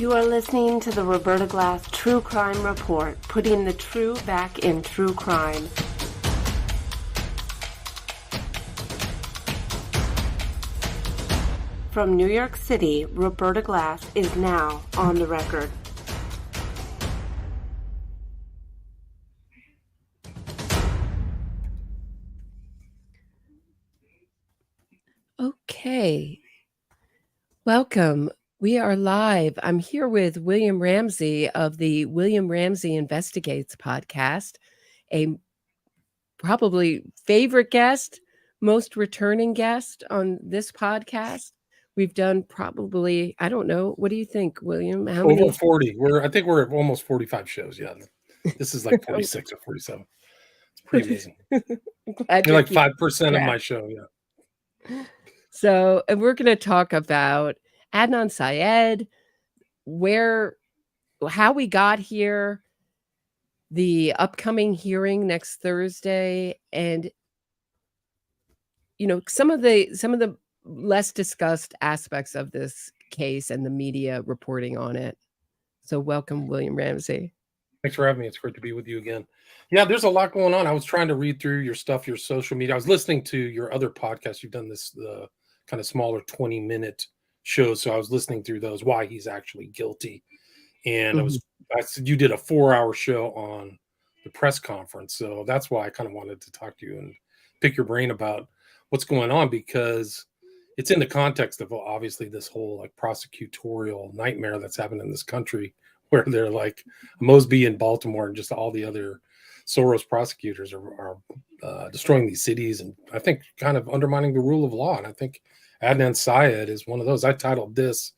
You are listening to the Roberta Glass True Crime Report, putting the true back in true crime. From New York City, Roberta Glass is now on the record. Okay. Welcome. We are live. I'm here with William Ramsey of the William Ramsey Investigates podcast, a probably favorite guest, most returning guest on this podcast. We've done probably, I don't know, what do you think, William? How Over many? 40. I think we're at almost 45 shows. Yeah. This is like 46 or 47. It's pretty amazing. You're like 5% of my show. Yeah. So, and we're going to talk about Adnan Syed, how we got here, the upcoming hearing next Thursday, and some of the less discussed aspects of this case and the media reporting on it. So welcome, William Ramsey. Thanks for having me. It's great to be with you again. Yeah, there's a lot going on. I was trying to read through your stuff, your social media. I was listening to your other podcast. You've done the kind of smaller 20-minute shows. So I was listening through those, why he's actually guilty. And I said you did a 4-hour show on the press conference. So that's why I kind of wanted to talk to you and pick your brain about what's going on, because it's in the context of obviously this whole like prosecutorial nightmare that's happened in this country, where they're like Mosby in Baltimore and just all the other Soros prosecutors are destroying these cities and I think kind of undermining the rule of law. And I think Adnan Syed is one of those. I titled this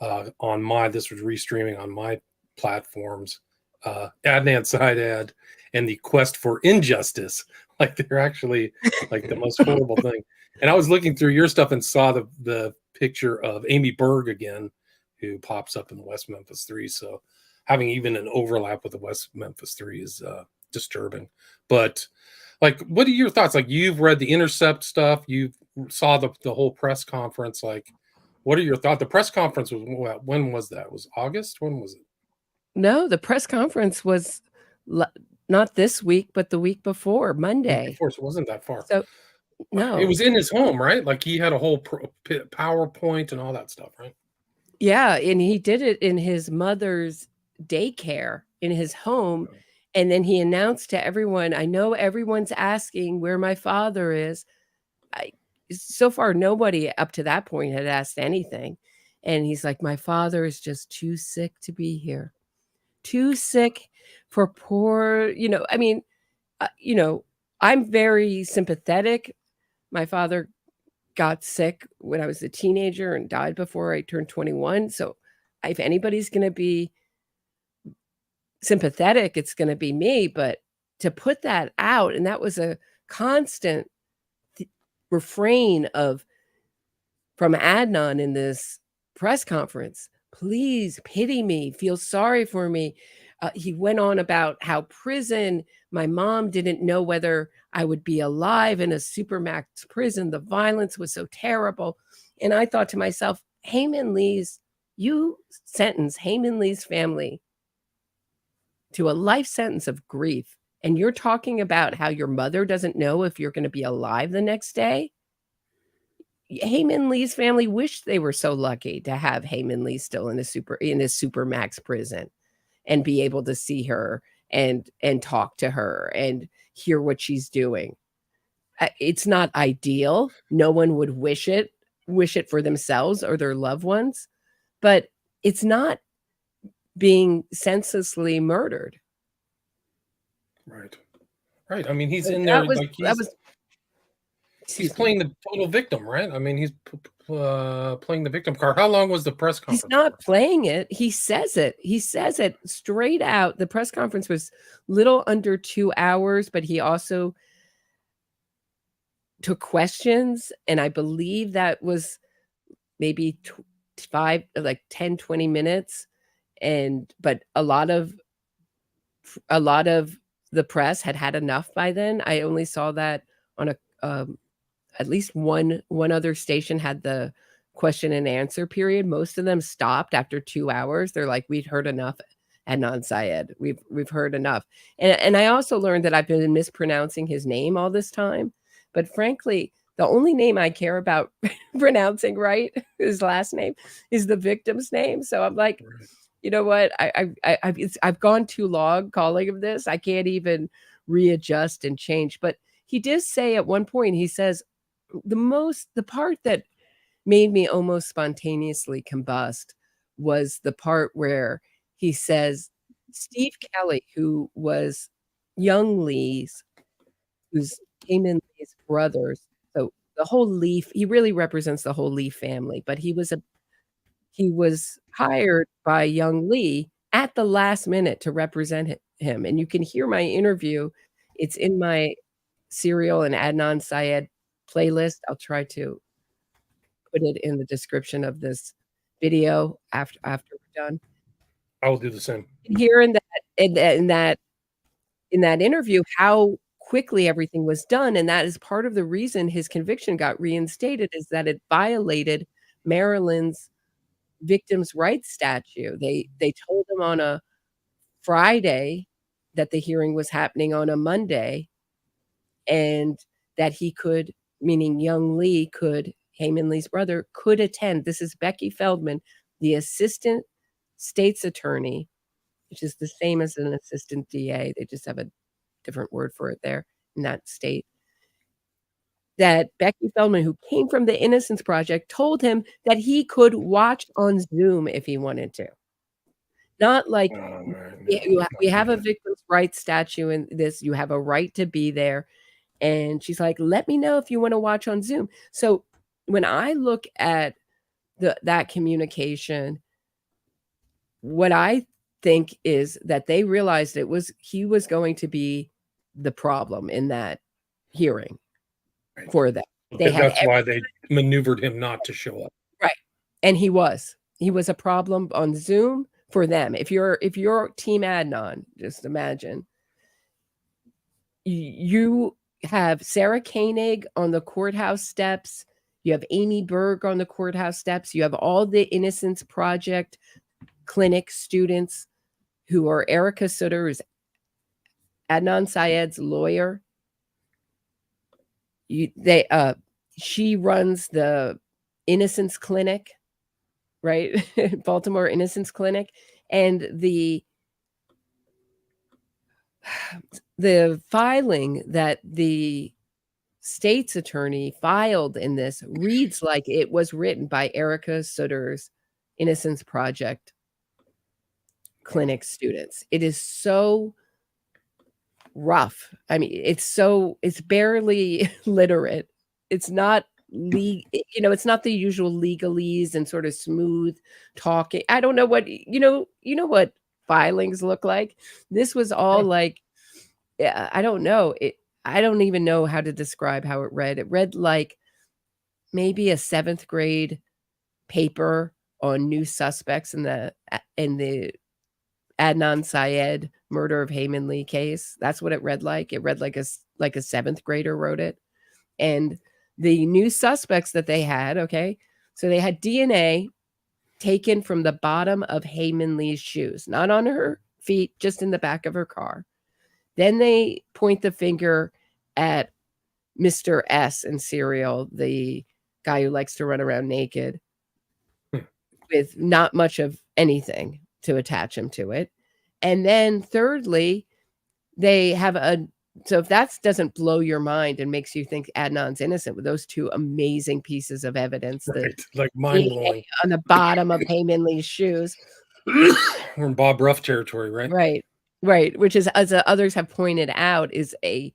this was restreaming on my platforms, Adnan Syed and the quest for injustice. Like they're actually like the most horrible thing. And I was looking through your stuff and saw the picture of Amy Berg again, who pops up in the West Memphis 3. So having even an overlap with the West Memphis 3 is disturbing. But like, what are your thoughts? Like, you've read the Intercept stuff, you saw the whole press conference. Like, what are your thoughts? The press conference was, when was that? Was August? When was it? No, the press conference was not this week, but the week before, Monday. Of course, it wasn't that far. So, no. It was in his home, right? Like he had a whole PowerPoint and all that stuff, right? Yeah, and he did it in his mother's daycare in his home. And then he announced to everyone, I know everyone's asking where my father is. So far, nobody up to that point had asked anything. And he's like, my father is just too sick to be here. Too sick for poor, I'm very sympathetic. My father got sick when I was a teenager and died before I turned 21. So if anybody's going to be sympathetic, it's going to be me. But to put that out, and that was a constant refrain from Adnan in this press conference, please pity me, feel sorry for me. He went on about how prison, my mom didn't know whether I would be alive in a supermax prison. The violence was so terrible. And I thought to myself, you sentence Hae Min Lee's family to a life sentence of grief. And you're talking about how your mother doesn't know if you're going to be alive the next day. Hae Min Lee's family wished they were so lucky to have Hae Min Lee still in a supermax prison and be able to see her and talk to her and hear what she's doing. It's not ideal. No one would wish it for themselves or their loved ones, but it's not being senselessly murdered. Right. I mean, he's in there he's playing the total victim, right? I mean, he's playing the victim card. How long was the press conference? He's not playing it. He says it. He says it straight out. The press conference was little under 2 hours, but he also took questions. And I believe that was maybe 10, 20 minutes. But a lot of the press had enough by then. I only saw that on at least one other station had the question and answer period. Most of them stopped after 2 hours. They're like, we've heard enough, Adnan Syed. We've heard enough. And I also learned that I've been mispronouncing his name all this time. But frankly, the only name I care about pronouncing right, his last name, is the victim's name. So I'm like, you know what? I've gone too long calling him this. I can't even readjust and change. But he did say at one point, he says, the part that made me almost spontaneously combust was the part where he says Steve Kelly, who was young Lee's, who's Hae Min Lee's brothers. So the whole Lee, he really represents the whole Lee family, but he was hired by young Lee at the last minute to represent him. And you can hear my interview. It's in my Serial and Adnan Syed playlist. I'll try to put it in the description of this video after we're done. I will do the same. Here in that interview, how quickly everything was done, and that is part of the reason his conviction got reinstated, is that it violated Maryland's victims' rights statute. They told him on a Friday that the hearing was happening on a Monday, and that he could, meaning young Lee could, Hae Min Lee's brother, could attend. This is Becky Feldman, the assistant state's attorney, which is the same as an assistant DA. They just have a different word for it there in that state. That Becky Feldman, who came from the Innocence Project, told him that he could watch on Zoom if he wanted to. Not like, we have a victim's rights statute in this, you have a right to be there. And she's like, let me know if you want to watch on Zoom. So when I look at that communication, what I think is that they realized he was going to be the problem in that hearing for them. That's why they maneuvered him not to show up. Right. And he was a problem on Zoom for them. If you're Team Adnan, just imagine you have Sarah Koenig on the courthouse steps. You have Amy Berg on the courthouse steps. You have all the Innocence Project clinic students who are Erica Sutter, who's Adnan Syed's lawyer. She runs the Innocence Clinic, right? Baltimore Innocence Clinic. And the filing that the state's attorney filed in this reads like it was written by Erica Sutter's Innocence Project clinic students. It is so rough. I mean, it's barely literate. It's not it's not the usual legalese and sort of smooth talking. I don't know what, what filings look like. This was all like, I don't know. I don't even know how to describe how it read. It read like maybe a 7th grade paper on new suspects in the Adnan Syed murder of Hae Min Lee case. That's what it read like. It read like a 7th grader wrote it. And the new suspects that they had, okay, so they had DNA taken from the bottom of Hae Min Lee's shoes, not on her feet, just in the back of her car. Then they point the finger at Mr. S in Serial, the guy who likes to run around naked with not much of anything to attach him to it. And then thirdly, they have so if that doesn't blow your mind and makes you think Adnan's innocent with those two amazing pieces of evidence, right, like mind blowing on the bottom of Hae Min Lee's shoes. We're in Bob Ruff territory, right? Right. Which is, as others have pointed out, is a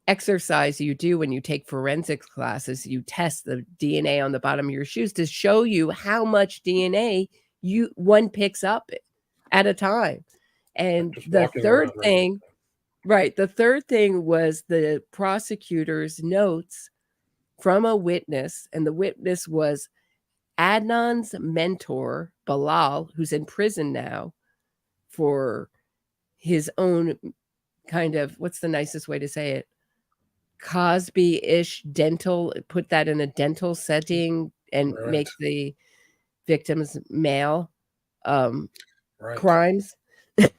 exercise you do when you take forensics classes. You test the DNA on the bottom of your shoes to show you how much DNA one picks up at a time. And the third thing, the third thing was the prosecutor's notes from a witness, and the witness was Adnan's mentor, Bilal, who's in prison now for his own kind of, what's the nicest way to say it? Cosby-ish dental, put that in a dental setting, and Right. make the victims male Right. crimes.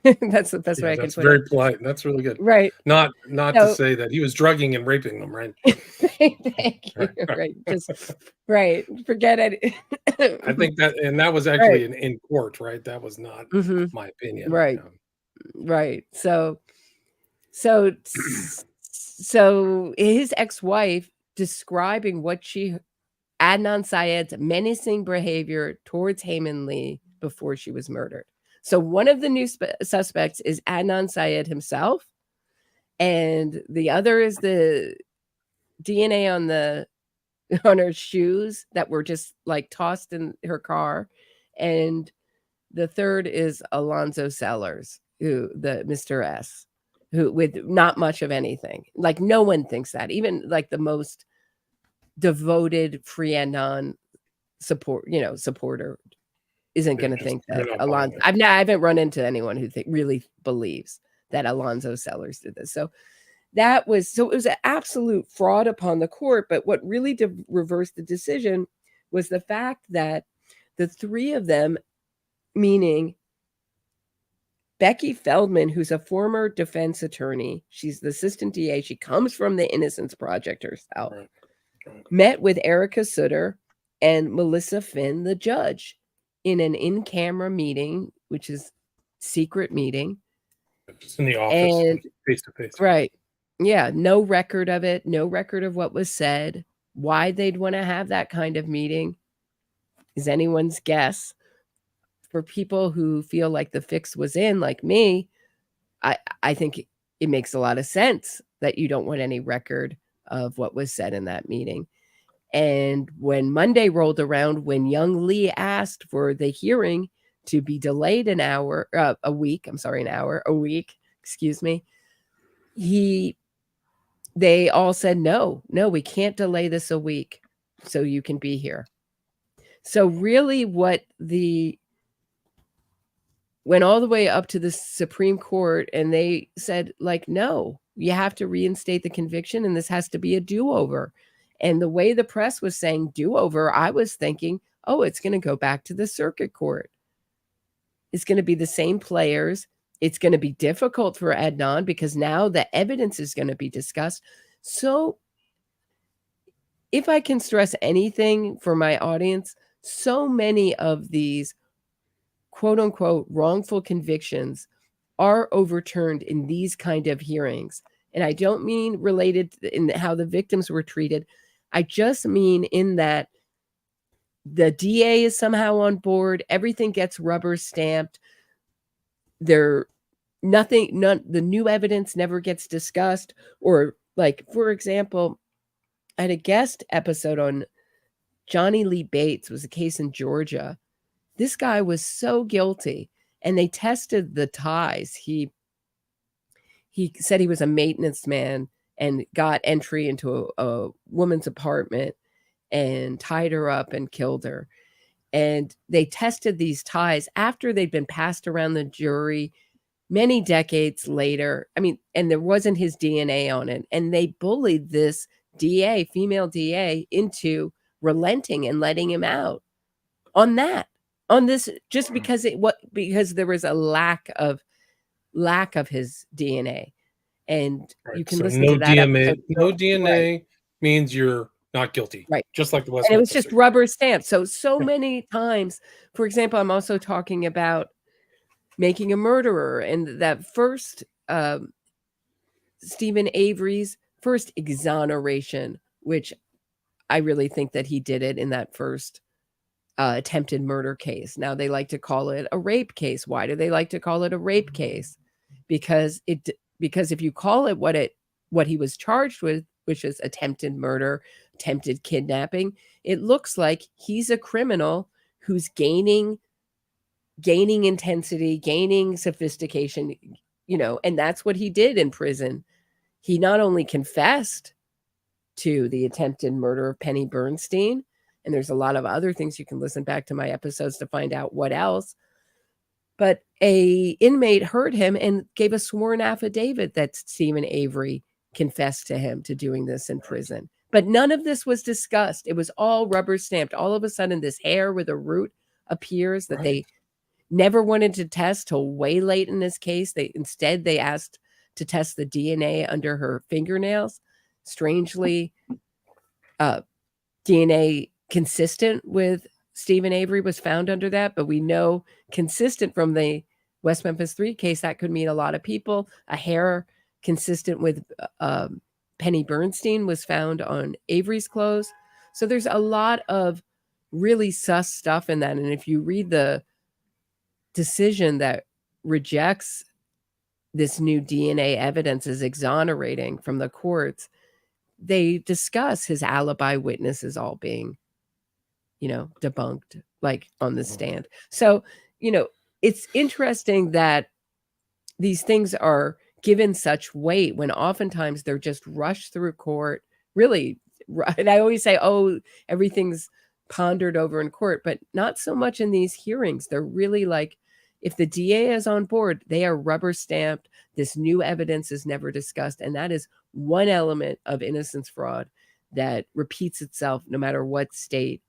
That's the best way I can That's put very it. polite. That's really good. Right. Not to So say that he was drugging and raping them, right? thank you. Right. Just right. Forget it. I think that was actually Right. in court, right? That was not Mhm. my opinion. Right. Yeah. Right. So his ex-wife describing Adnan Syed's menacing behavior towards Hae Min Lee before she was murdered. So one of the new suspects is Adnan Syed himself, and the other is the DNA on her shoes that were just like tossed in her car, and the third is Alonzo Sellers, the Mr. S, who with not much of anything. Like no one thinks that, even like the most devoted free and non supporter isn't going to think that Alonzo. I haven't run into anyone who really believes that Alonzo Sellers did this. So it was an absolute fraud upon the court. But what really reversed the decision was the fact that the three of them, meaning Becky Feldman, who's a former defense attorney, she's the assistant DA, she comes from the Innocence Project herself, met with Erica Sutter and Melissa Finn, the judge, in an in-camera meeting, which is secret meeting. Just in the office, and face-to-face. Right. Yeah, no record of it, no record of what was said. Why they'd want to have that kind of meeting is anyone's guess. For people who feel like the fix was in, like me, I think it makes a lot of sense that you don't want any record of what was said in that meeting. And when Monday rolled around, when young Lee asked for the hearing to be delayed a week, excuse me, they all said, no, we can't delay this a week so you can be here. So really went all the way up to the Supreme Court, and they said, like, no, you have to reinstate the conviction, and this has to be a do-over. And the way the press was saying do-over, I was thinking, oh, it's going to go back to the circuit court. It's going to be the same players. It's going to be difficult for Adnan because now the evidence is going to be discussed. So if I can stress anything for my audience, so many of these quote unquote wrongful convictions are overturned in these kind of hearings. And I don't mean related in how the victims were treated. I just mean in that the DA is somehow on board. Everything gets rubber stamped. The new evidence never gets discussed. Or like, for example, I had a guest episode on Johnny Lee Bates, was a case in Georgia. This guy was so guilty, and they tested the ties. He said he was a maintenance man and got entry into a woman's apartment and tied her up and killed her. And they tested these ties after they'd been passed around the jury many decades later. I mean, and there wasn't his DNA on it. And they bullied this DA, female DA, into relenting and letting him out on this, just because there was a lack of his DNA. And you can listen to that episode. No DNA means you're not guilty. Right. Just like the West. And it was just rubber stamped. So many times, for example, I'm also talking about Making a Murderer, and that first Stephen Avery's first exoneration, which I really think that he did it in that first attempted murder case. Now they like to call it a rape case. Why do they like to call it a rape case? Because if you call it what he was charged with, which is attempted murder, attempted kidnapping, it looks like he's a criminal who's gaining intensity, gaining sophistication, and that's what he did in prison. He not only confessed to the attempted murder of Penny Bernstein, and there's a lot of other things. You can listen back to my episodes to find out what else. But a inmate heard him and gave a sworn affidavit that Stephen Avery confessed to him to doing this in prison. But none of this was discussed. It was all rubber stamped. All of a sudden, this hair with a root appears that they never wanted to test till way late in this case. Instead they asked to test the DNA under her fingernails. Strangely, DNA consistent with Stephen Avery was found under that, but we know consistent from the West Memphis 3 case that could mean a lot of people. A hair consistent with Penny Bernstein was found on Avery's clothes. So there's a lot of really sus stuff in that. And if you read the decision that rejects this new DNA evidence as exonerating from the courts, they discuss his alibi witnesses all being, debunked, like on the stand. So, it's interesting that these things are given such weight when oftentimes they're just rushed through court. Really, and I always say, oh, everything's pondered over in court, but not so much in these hearings. They're really like, if the DA is on board, they are rubber stamped. This new evidence is never discussed. And that is one element of innocence fraud that repeats itself no matter what state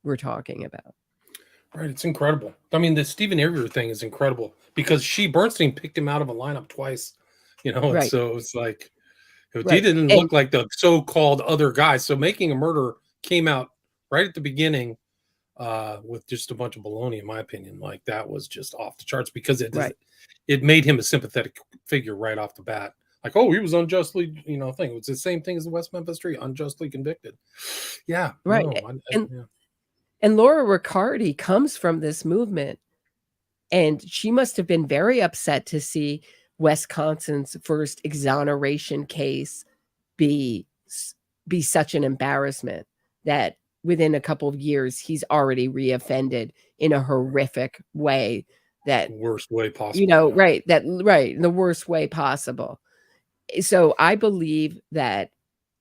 we're talking about. Right. It's incredible. I mean, the Stephen Avery thing is incredible because Bernstein picked him out of a lineup twice, and so it's like, he didn't look like the so-called other guy. So Making a Murder came out right at the beginning with just a bunch of baloney, in my opinion. Like, that was just off the charts because it made him a sympathetic figure right off the bat. Like, oh, he was unjustly, thing. It was the same thing as the West Memphis 3, unjustly convicted. Yeah. Right. And Laura Riccardi comes from this movement, and she must have been very upset to see Wisconsin's first exoneration case be such an embarrassment that within a couple of years, he's already reoffended in a horrific way. That worst way possible. Right. The worst way possible. So I believe that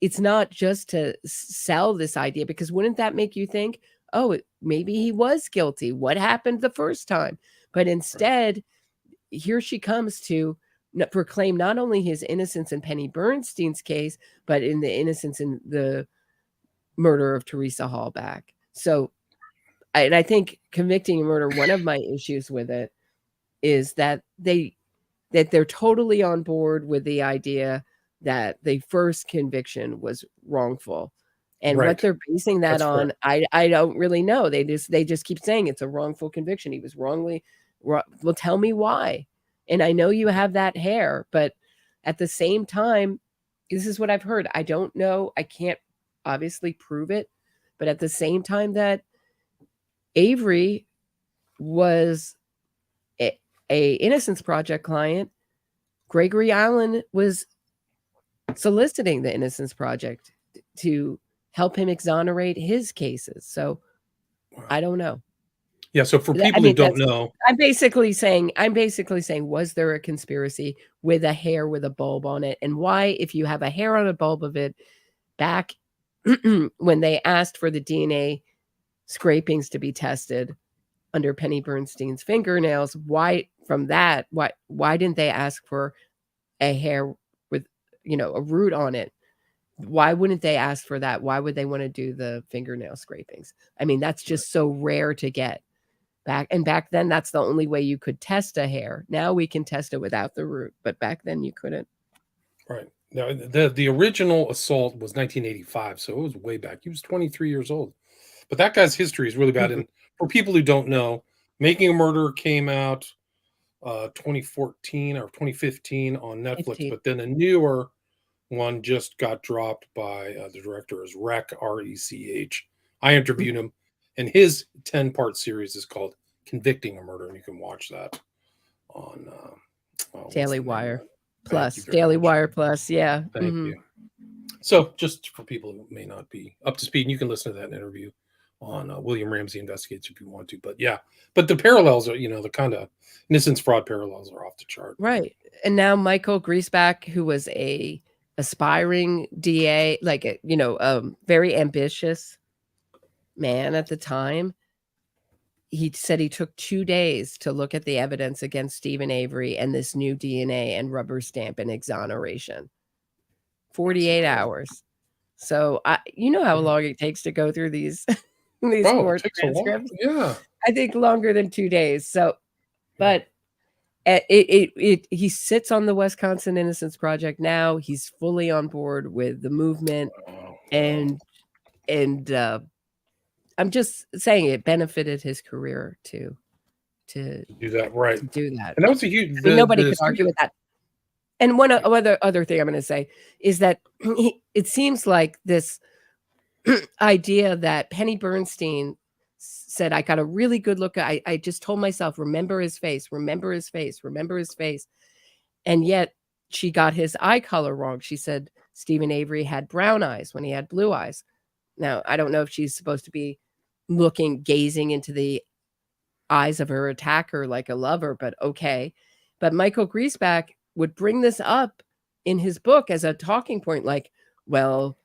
it's not just to sell this idea, because wouldn't that make you think, oh, maybe he was guilty? What happened the first time? But instead, here she comes to proclaim not only his innocence in Penny Bernstein's case, but in the innocence in the murder of Teresa Hallback. So, and I think convicting a murder, one of my issues with it is that they're totally on board with the idea that the first conviction was wrongful. And what they're basing that on, I don't really know. They just keep saying it's a wrongful conviction. He was wrongly. Well, tell me why. And I know you have that hair, but at the same time, this is what I've heard. I don't know. I can't obviously prove it, but at the same time that Avery was a Innocence Project client, Gregory Allen was soliciting the Innocence Project to help him exonerate his cases. So I don't know. Yeah. So for people who don't know, I'm basically saying, was there a conspiracy with a hair with a bulb on it? And why, if you have a hair on a bulb of it, back when they asked for the DNA scrapings to be tested under Penny Bernstein's fingernails, why didn't they ask for a hair with, a root on it? Why wouldn't they ask for that? Why would they want to do the fingernail scrapings? I mean, that's just so rare to get. Back then, that's the only way you could test a hair. Now we can test it without the root, but back then you couldn't. Right. Now, the original assault was 1985, so it was way back. He was 23 years old. But that guy's history is really bad. And for people who don't know, Making a Murder came out 2014 or 2015 on Netflix, 15. But then a newer one just got dropped by the director, is Rech, R-E-C-H. I interviewed him, and his 10-part series is called Convicting a Murder, and you can watch that on Daily Wire Plus. Daily Wire Plus, yeah. Thank you. So just for people who may not be up to speed, and you can listen to that interview on William Ramsey Investigates if you want to. But yeah, but the parallels are, the kind of innocence fraud parallels are off the chart. Right. And now Michael Griesbach, who was a aspiring DA, like a very ambitious man at the time, he said he took 2 days to look at the evidence against Stephen Avery and this new DNA and rubber stamp and exoneration. 48 hours. So you know how long it takes to go through these these Oh, it court takes a while. transcripts. Yeah. I think longer than 2 days. So, but he sits on the Wisconsin Innocence Project now. He's fully on board with the movement, and I'm just saying it benefited his career to do that, right? to do that. And that was a huge. I mean, nobody could argue with that. And one other thing I'm going to say is that it seems like this idea that Penny Bernstein said, I got a really good look. I just told myself, remember his face, remember his face, remember his face. And yet she got his eye color wrong. She said Stephen Avery had brown eyes when he had blue eyes. Now, I don't know if she's supposed to be gazing into the eyes of her attacker like a lover, but okay. But Michael Griesbach would bring this up in his book as a talking point, like, well,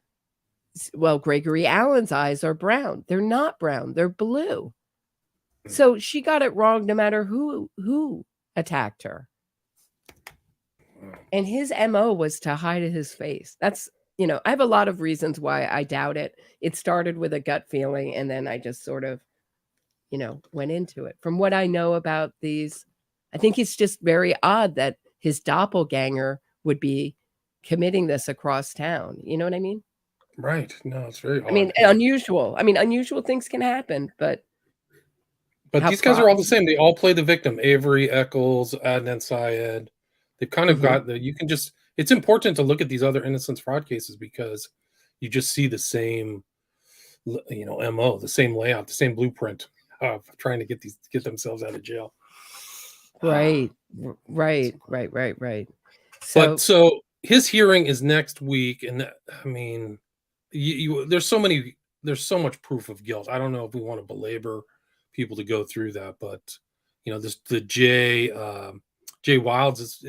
Gregory Allen's eyes are brown. They're not brown. They're blue. So she got it wrong no matter who attacked her. And his MO was to hide his face. That's, I have a lot of reasons why I doubt it. It started with a gut feeling, and then I just sort of, went into it. From what I know about these, I think it's just very odd that his doppelganger would be committing this across town. You know what I mean? Right. No, it's very odd. I mean, unusual. Unusual things can happen, but these guys are all the same. They all play the victim. Avery, Eccles, Adnan Syed. They've kind of got it's important to look at these other Innocence fraud cases because you just see the same, MO, the same layout, the same blueprint of trying to get themselves out of jail. Right. So his hearing is next week. And I mean, there's so much proof of guilt. I don't know if we want to belabor people to go through that, but the Jay Wilds is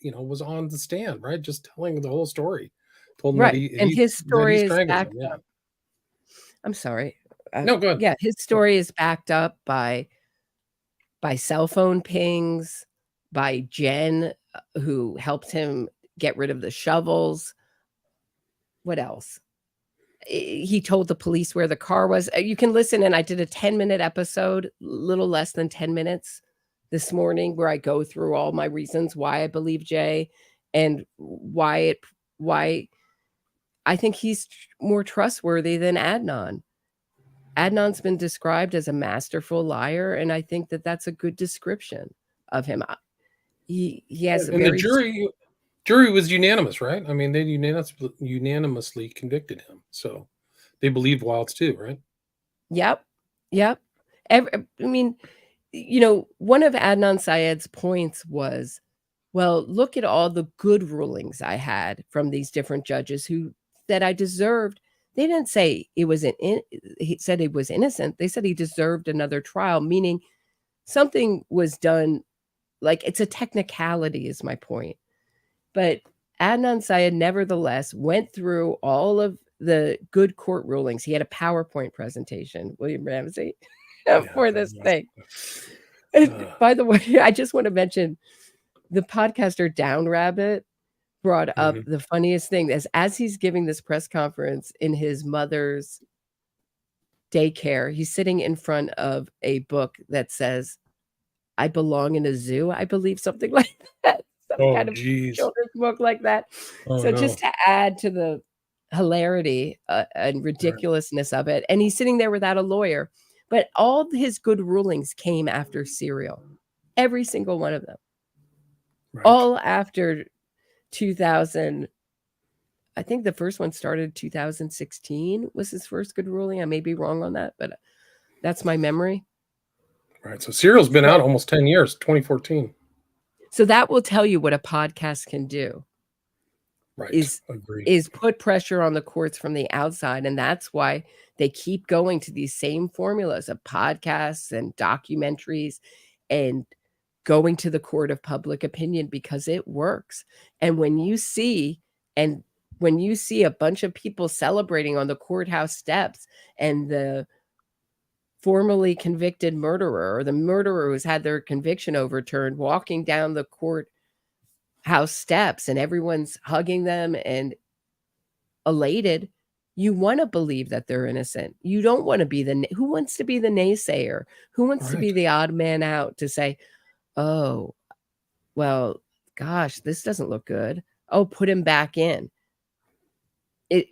was on the stand, right, just telling the whole story. Told him right, and his story is backed up. I'm sorry. No, go ahead. Yeah, his story is backed up by cell phone pings, by Jen, who helped him get rid of the shovels. What else? He told the police where the car was. You can listen, and I did a 10-minute episode, little less than 10 minutes this morning, where I go through all my reasons why I believe Jay and why I think he's more trustworthy than Adnan. Adnan's been described as a masterful liar, and I think that that's a good description of him. He has the jury was unanimous, right? I mean, they unanimously convicted him, so they believed Wilds too, right? Yep. One of Adnan Syed's points was, well, look at all the good rulings I had from these different judges who said I deserved. They didn't say he said he was innocent. They said he deserved another trial, meaning something was done. Like, it's a technicality is my point. But Adnan Syed nevertheless went through all of the good court rulings. He had a PowerPoint presentation, William Ramsey, for this thing. And by the way, I just want to mention the podcaster Down Rabbit brought up the funniest thing as he's giving this press conference in his mother's daycare. He's sitting in front of a book that says, I belong in a zoo, I believe, something like that. Kind of children's book like that. Just to add to the hilarity and ridiculousness of it. And he's sitting there without a lawyer. But all his good rulings came after Serial. Every single one of them. Right. All after 2000. I think the first one started 2016 was his first good ruling. I may be wrong on that, but that's my memory. Right. So Serial's been out almost 10 years, 2014. So that will tell you what a podcast can do. Right. Is put pressure on the courts from the outside. And that's why they keep going to these same formulas of podcasts and documentaries and going to the court of public opinion, because it works. And when you see a bunch of people celebrating on the courthouse steps, and the formerly convicted murderer, or the murderer who's had their conviction overturned, walking down the courthouse steps, and everyone's hugging them and elated, You want to believe that they're innocent. You don't want to be who wants to be the naysayer? Who wants to be the odd man out to say, oh, well, gosh, this doesn't look good. Oh, put him back in. That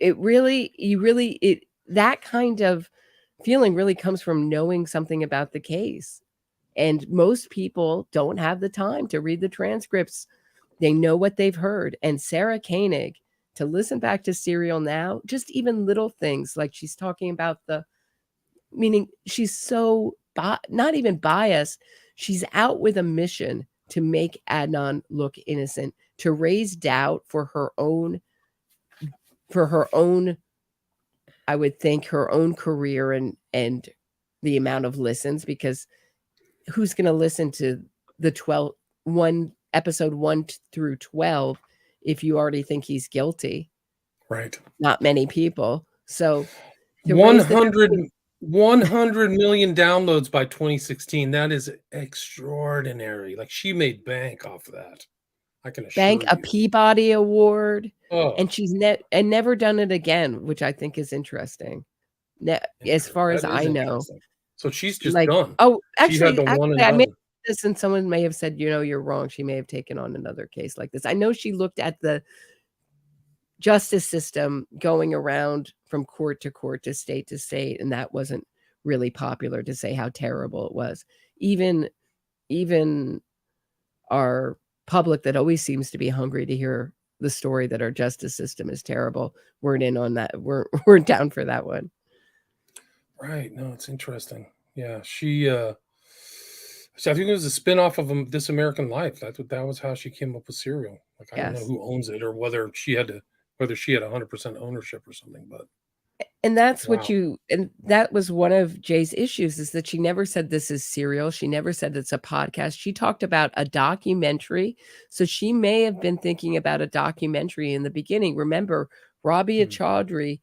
kind of feeling really comes from knowing something about the case. And most people don't have the time to read the transcripts. They know what they've heard. And Sarah Koenig, to listen back to Serial now, just even little things like she's talking about meaning she's so not even biased. She's out with a mission to make Adnan look innocent, to raise doubt for her own, I would think, her own career and the amount of listens, because who's going to listen to the episode 1 through 12 if you already think he's guilty? Right. Not many people. So 100 million downloads by 2016. That is extraordinary. Like, she made bank off of that. I can assure you. A Peabody Award. Oh. And she's never done it again, which I think is interesting. As far as I know. So she's just done. Oh, actually, I made this, and someone may have said, you're wrong. She may have taken on another case like this. I know she looked at the justice system going around from court to court, to state, and that wasn't really popular to say how terrible it was. Even our public that always seems to be hungry to hear the story that our justice system is terrible weren't in on that. We're down for that one. Right. No, it's interesting. Yeah. I think it was a spinoff of This American Life. That was how she came up with Serial. Like, I don't know who owns it or whether she had 100% ownership or something, but. And that's and that was one of Jay's issues, is that she never said this is Serial. She never said it's a podcast. She talked about a documentary. So she may have been thinking about a documentary in the beginning. Remember, Rabia Chaudhry,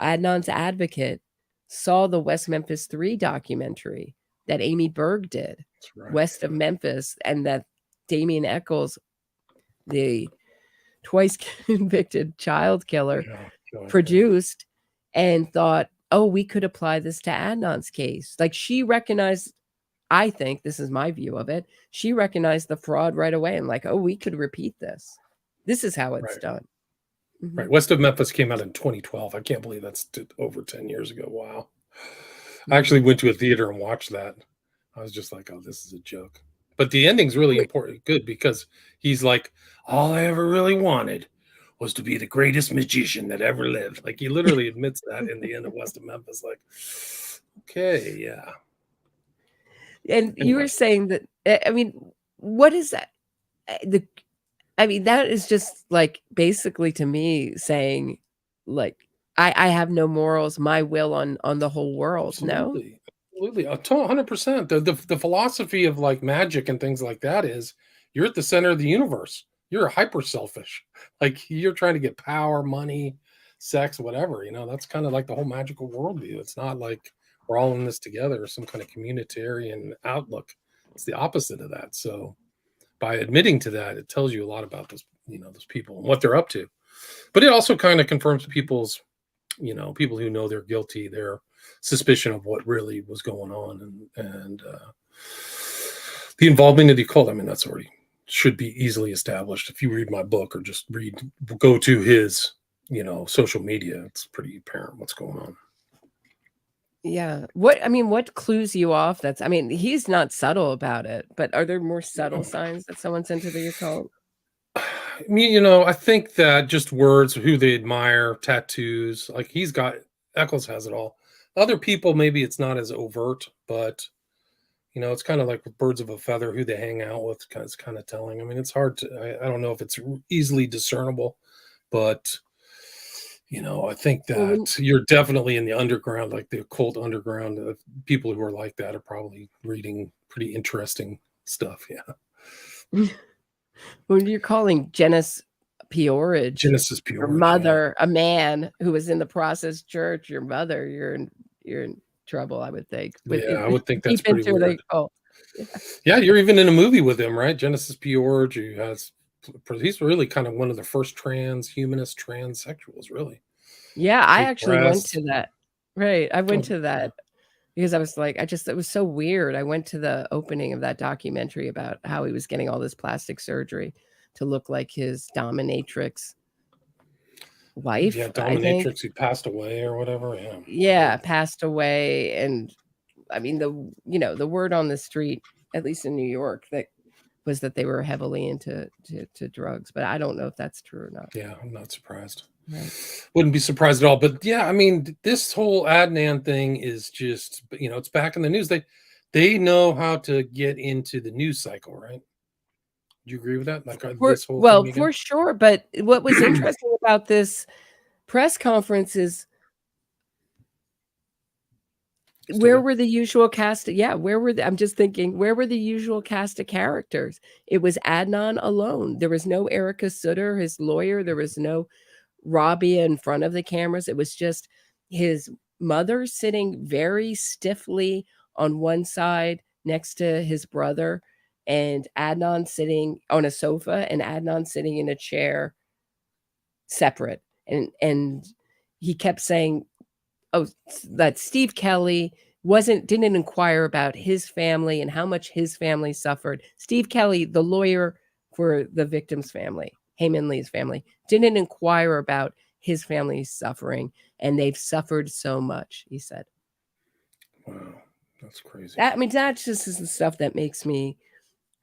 Adnan's advocate, saw the West Memphis 3 documentary that Amy Berg did, West of Memphis, and that Damien Eccles, the twice convicted child killer, produced, and thought, oh, we could apply this to Adnan's case. Like, she recognized, I think, this is my view of it, she recognized the fraud right away and like, oh, we could repeat this. This is how it's done. Mm-hmm. Right. West of Memphis came out in 2012. I can't believe that's over 10 years ago. Wow. I actually went to a theater and watched that. I was just like, oh, this is a joke. But the ending's really good, because he's like, all I ever really wanted was to be the greatest magician that ever lived. Like, he literally admits that in the end of West of Memphis. Like, okay, yeah. And you were saying that, I mean, what is that? That is just like basically to me saying, like, I have no morals, my will on the whole world. Absolutely. No? Absolutely. 100%. The philosophy of like magic and things like that is you're at the center of the universe. You're hyper selfish. Like, you're trying to get power, money, sex, whatever. That's kind of like the whole magical worldview. It's not like we're all in this together or some kind of communitarian outlook. It's the opposite of that. So by admitting to that, it tells you a lot about those people and what they're up to. But it also kind of confirms people's, people who know they're guilty, their suspicion of what really was going on, and the involvement of the occult. I mean, that's already should be easily established. If you read my book or just go to his, social media, it's pretty apparent what's going on. Yeah. What clues you off? He's not subtle about it, but are there more subtle signs that someone's into the occult? I think that just words, who they admire, tattoos, like Eccles has it all. Other people, maybe it's not as overt, but it's kind of like with birds of a feather, who they hang out with. It's kind of telling. It's hard to, I don't know if it's easily discernible, but I think that you're definitely in the underground, like the occult underground. People who are like that are probably reading pretty interesting stuff. Yeah. When you're calling Genesis Peorage, your mother, a man who was in the Process Church, your mother, you're in trouble, I would think. I would think that's pretty weird. Yeah, you're even in a movie with him, right? Genesis Peorage, he's really kind of one of the first humanist transsexuals, really. Yeah, I Take actually went breaths. to that. Right. I went Oh, to that because I was like, it was so weird. I went to the opening of that documentary about how he was getting all this plastic surgery to look like his dominatrix yeah, wife, I think. dominatrix who passed away or whatever. Yeah. Yeah, passed away. And I mean, the word on the street, at least in New York, that was that they were heavily into to drugs. But I don't know if that's true or not. Yeah, I'm not surprised. Right. Wouldn't be surprised at all. But yeah, I mean, this whole Adnan thing is just, it's back in the news. They know how to get into the news cycle, right? Do you agree with that? Like this whole thing again? For sure. But what was interesting about this press conference is where were the usual cast? Yeah, I'm just thinking, where were the usual cast of characters? It was Adnan alone. There was no Erica Sutter, his lawyer. There was no Rabia in front of the cameras. It was just his mother sitting very stiffly on one side next to his brother, and Adnan sitting on a sofa, and Adnan sitting in a chair separate. And he kept saying, oh, that Steve Kelly didn't inquire about his family and how much his family suffered. Steve Kelly, the lawyer for the victim's family, Hae Min Lee's family, didn't inquire about his family's suffering, and they've suffered so much, he said. Wow, that's crazy. That just is the stuff that makes me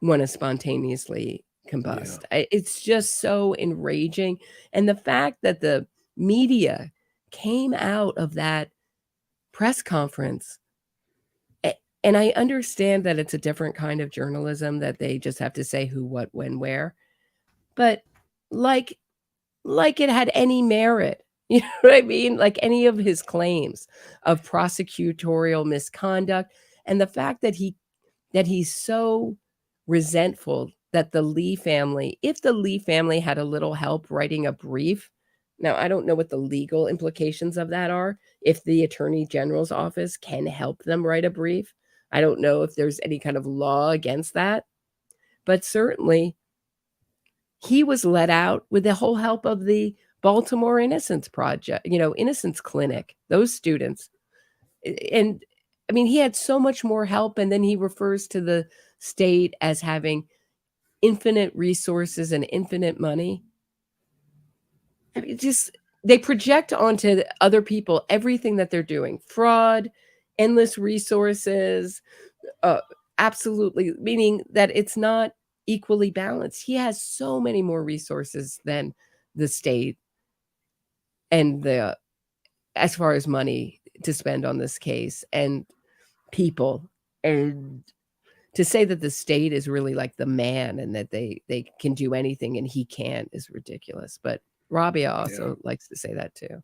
want to spontaneously combust. Yeah. It's just so enraging. And the fact that the media came out of that press conference, and I understand that it's a different kind of journalism, that they just have to say who, what, when, where, but like it had any merit. You know what I mean? Like any of his claims of prosecutorial misconduct, and the fact that he's so resentful that the Lee family, if the Lee family had a little help writing a brief. Now, I don't know what the legal implications of that are. If the Attorney General's office can help them write a brief, I don't know if there's any kind of law against that. But certainly, he was let out with the whole help of the Baltimore Innocence Project, Innocence Clinic, those students. And I mean, he had so much more help. And then he refers to the state as having infinite resources and infinite money. I mean, they project onto other people everything that they're doing: fraud, endless resources, absolutely, meaning that it's not equally balanced. He has so many more resources than the state, and as far as money to spend on this case and people. And to say that the state is really like the man and that they can do anything and he can't is ridiculous. But Rabia also likes to say that too.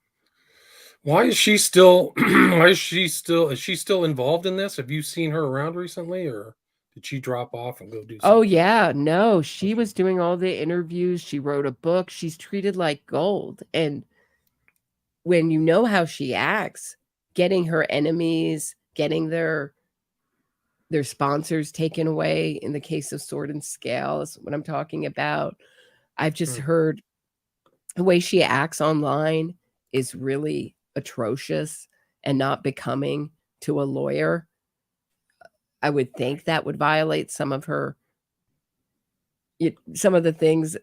Why is she still is she still involved in this? Have you seen her around recently, or did she drop off and go do something? Oh yeah, no, she was doing all the interviews. She wrote a book. She's treated like gold. And when you know how she acts, getting her enemies, getting their sponsors taken away, in the case of Sword and Scale is what I'm talking about. I've just heard the way she acts online is really atrocious and not becoming to a lawyer. I would think that would violate some of the things,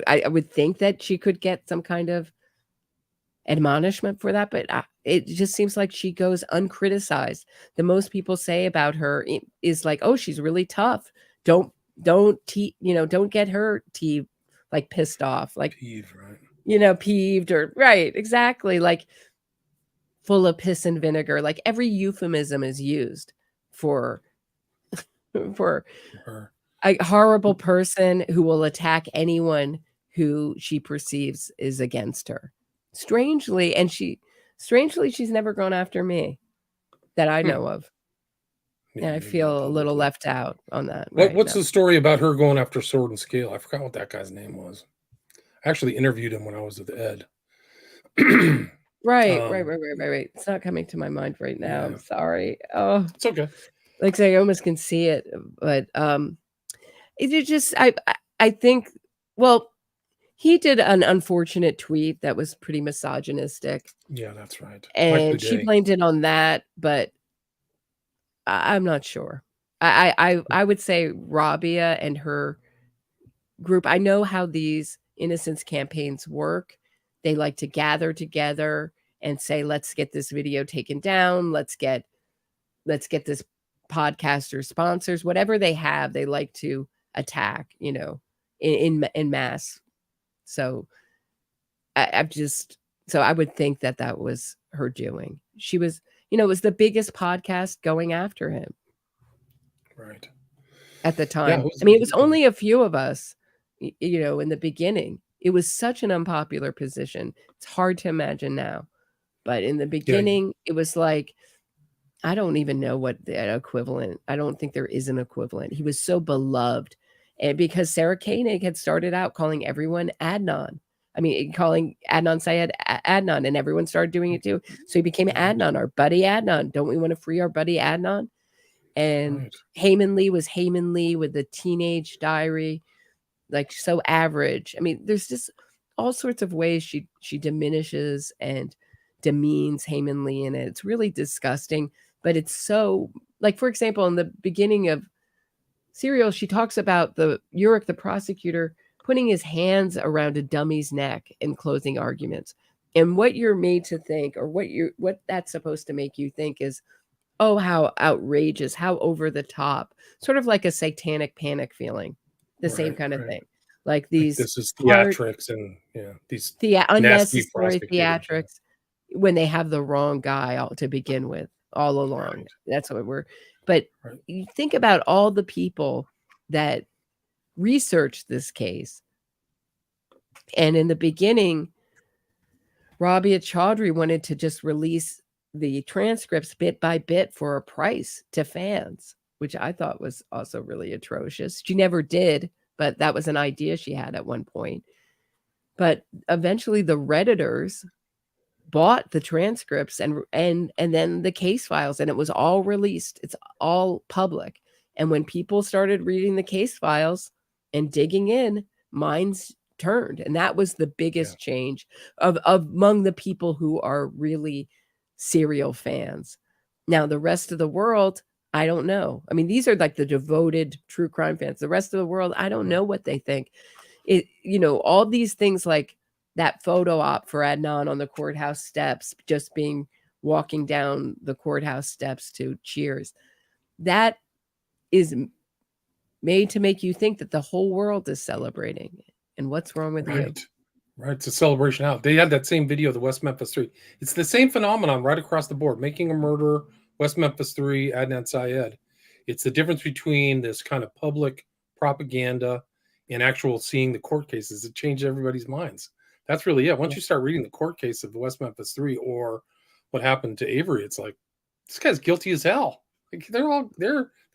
I would think that she could get some kind of admonishment for that, but it just seems like she goes uncriticized. The most people say about her is like, oh, she's really tough. Don't get her like pissed off, like peeved, right? Peeved, or right, exactly, like full of piss and vinegar. Like every euphemism is used for her. A horrible person who will attack anyone who she perceives is against her. Strangely, she's never gone after me that I know of. Yeah, and I feel a little left out on that. What's the story about her going after Sword and Scale? I forgot what that guy's name was. I actually interviewed him when I was with Ed. Right. It's not coming to my mind right now. Yeah. I'm sorry. Oh, it's okay. Like I almost can see it, but it just I think, well, he did an unfortunate tweet that was pretty misogynistic. Yeah, that's right. And she blamed it on that, but I'm not sure. I would say Rabia and her group, I know how these Innocence campaigns work. They like to gather together and say, let's get this video taken down. Let's get this podcaster sponsors, whatever they have, they like to attack, in mass. So I would think that was her doing. She was, it was the biggest podcast going after him. Right. At the time. Yeah, it was only a few of us, in the beginning. It was such an unpopular position. It's hard to imagine now. But in the beginning, it was like, I don't even know what the equivalent. I don't think there is an equivalent. He was so beloved. And because Sarah Koenig had started out calling everyone Adnan. I mean, calling Adnan Syed Adnan, and everyone started doing it too. So he became Adnan, our buddy Adnan. Don't we want to free our buddy Adnan? And Hae Min Lee was Hae Min Lee with the teenage diary, like so average. I mean, there's just all sorts of ways she diminishes and demeans Hae Min Lee in it. It's really disgusting, but it's so, like, for example, in the beginning of Serial, she talks about Uric, the prosecutor, putting his hands around a dummy's neck in closing arguments. And what you're made to think, or what that's supposed to make you think is, oh, how outrageous, how over the top, sort of like a satanic panic feeling, the same kind of thing. Like these, this is theatrics and these unnecessary theatrics when they have the wrong guy to begin with all along. Right. That's what but you think about all the people that researched this case. And in the beginning, Rabia Chaudhry wanted to just release the transcripts bit by bit for a price to fans, which I thought was also really atrocious. She never did, but that was an idea she had at one point. But eventually the Redditors bought the transcripts and then the case files, and it was all released. It's all public. And when people started reading the case files and digging in, minds turned. And that was the biggest change among the people who are really serial fans. Now, the rest of the world, I don't know. I mean, these are like the devoted true crime fans. The rest of the world, I don't know what they think. All these things, like that photo op for Adnan on the courthouse steps, just walking down the courthouse steps to cheers. That is made to make you think that the whole world is celebrating. And what's wrong with you? Right. It's a celebration out. They had that same video of the West Memphis 3. It's the same phenomenon right across the board. Making a Murder, West Memphis 3, Adnan Syed. It's the difference between this kind of public propaganda and actual seeing the court cases. It changed everybody's minds. That's really it. Once you start reading the court case of the West Memphis 3 or what happened to Avery, it's like, this guy's guilty as hell. Like, they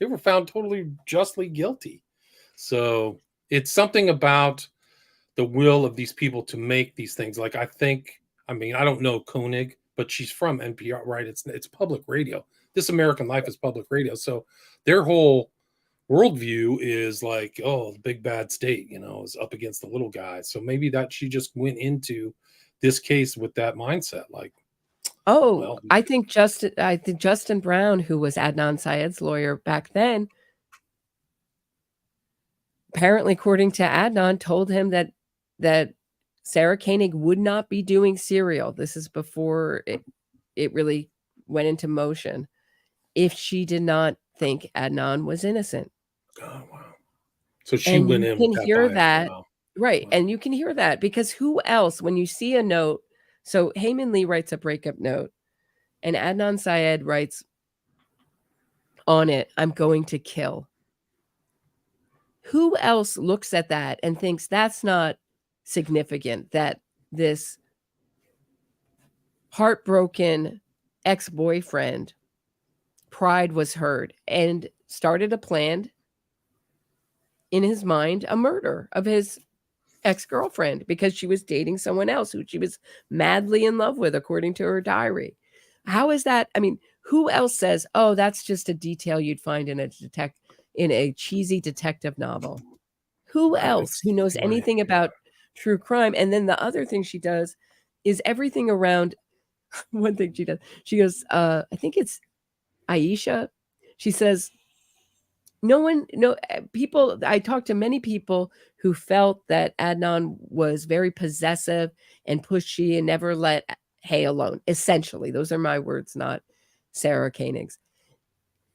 were found totally justly guilty. So it's something about the will of these people to make these things. Like, I don't know Koenig, but she's from NPR, right? It's public radio. This American Life is public radio. So their whole worldview is like, oh, the big bad state, is up against the little guy. So maybe that she just went into this case with that mindset. Like, I think Justin Brown, who was Adnan Syed's lawyer back then, apparently, according to Adnan, told him that Sarah Koenig would not be doing Serial. This is before it really went into motion, if she did not think Adnan was innocent. Oh, wow. So she went in with that. You can hear that. Wow. Right. Wow. And you can hear that because who else, when you see a note, so Hae Min Lee writes a breakup note and Adnan Syed writes on it, "I'm going to kill." Who else looks at that and thinks that's not significant, that this heartbroken ex-boyfriend pride was hurt and started a plan in his mind, a murder of his ex-girlfriend because she was dating someone else who she was madly in love with, according to her diary. How is that? I mean, who else says, oh, that's just a detail you'd find in a cheesy detective novel? Who else who knows anything about true crime. And then the other thing she does is everything around. One thing she does, she goes, I think it's Aisha. She says, people, I talked to many people who felt that Adnan was very possessive and pushy and never let Hae alone. Essentially, those are my words, not Sarah Koenig's.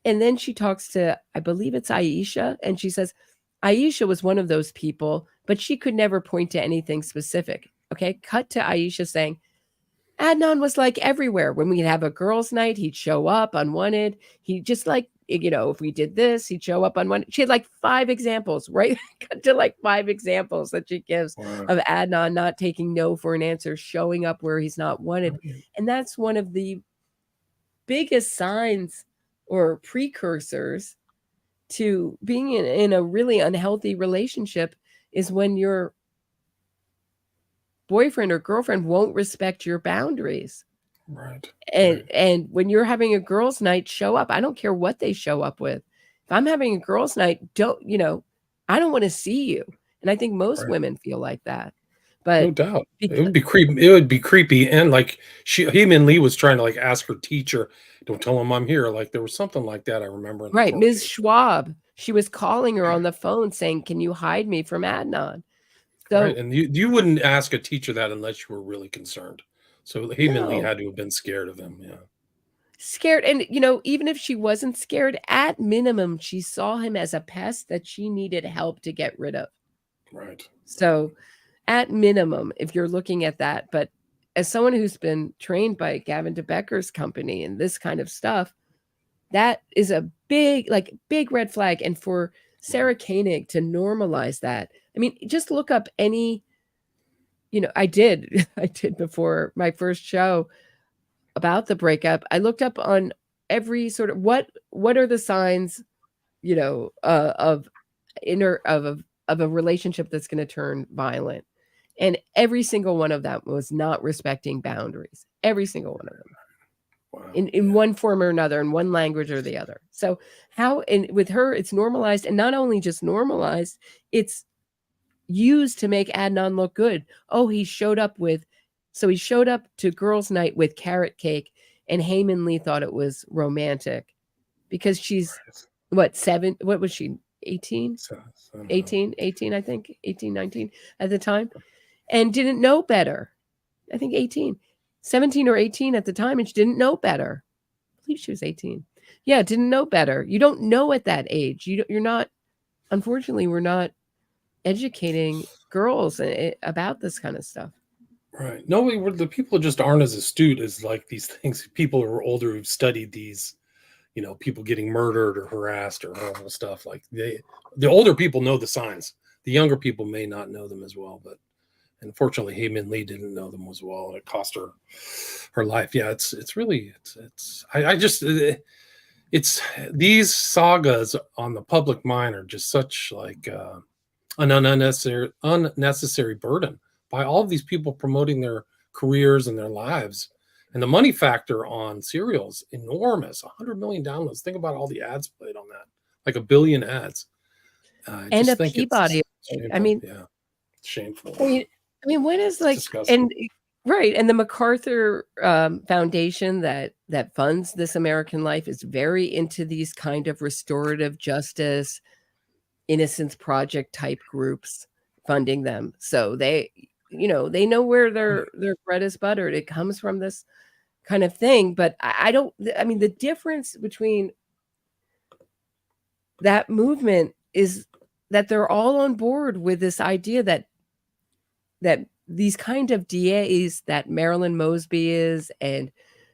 And then she talks to, I believe it's Aisha, and she says, Aisha was one of those people, but she could never point to anything specific. Okay, cut to Aisha saying, Adnan was like everywhere. When we'd have a girls' night, he'd show up unwanted. He just like, if we did this, he'd show up unwanted. She had like 5 examples, right? Cut to like 5 examples that she gives of Adnan not taking no for an answer, showing up where he's not wanted. And that's one of the biggest signs or precursors to being in a really unhealthy relationship is when your boyfriend or girlfriend won't respect your boundaries. Right. And when you're having a girls' night, show up. I don't care what they show up with. If I'm having a girls' night, I don't want to see you. And I think most women feel like that. But no doubt. It would be creepy. It would be creepy. And like Hae Min Lee was trying to like ask her teacher, don't tell him I'm here. Like there was something like that. I remember. Right. Ms. Schwab, she was calling her on the phone saying, can you hide me from Adnan? So, right. And you wouldn't ask a teacher that unless you were really concerned. So Hae Min Lee had to have been scared of him. Yeah. Scared. And, even if she wasn't scared, at minimum, she saw him as a pest that she needed help to get rid of. Right. So at minimum, if you're looking at that, but as someone who's been trained by Gavin de Becker's company and this kind of stuff, that is a big red flag. And for Sarah Koenig to normalize that, I mean, just look up any, I did before my first show about the breakup. I looked up on every sort of what are the signs, of a relationship that's going to turn violent. And every single one of them was not respecting boundaries. Every single one of them. Wow. In one form or another, in one language or the other. So with her, it's normalized, and not only just normalized, it's used to make Adnan look good. Oh, he showed up to girls' night with carrot cake, and Hae Min Lee thought it was romantic because she's what was she? 18, I think 18, 19 at the time, and didn't know better. I think 17 or 18 at the time, and she didn't know better. I believe she was 18. Yeah, didn't know better. You don't know at that age. You're not, unfortunately, we're not educating girls about this kind of stuff. Right. No, the people just aren't as astute as like these things. People who are older who've studied these, people getting murdered or harassed or horrible stuff. Like the older people know the signs. The younger people may not know them as well, but unfortunately, Hae Min Lee didn't know them as well. It cost her life. Yeah, it's these sagas on the public mind are just such like an unnecessary burden by all of these people promoting their careers and their lives. And the money factor on serials, enormous, 100 million downloads. Think about all the ads played on that, like 1 billion ads. And a Peabody. I mean, yeah, shameful. I mean, what is like, and right. And the MacArthur Foundation that funds This American Life is very into these kind of restorative justice, Innocence Project type groups funding them. So they know where their bread is buttered. It comes from this kind of thing. But the difference between that movement is that they're all on board with this idea that these kind of DAs that Marilyn Mosby is and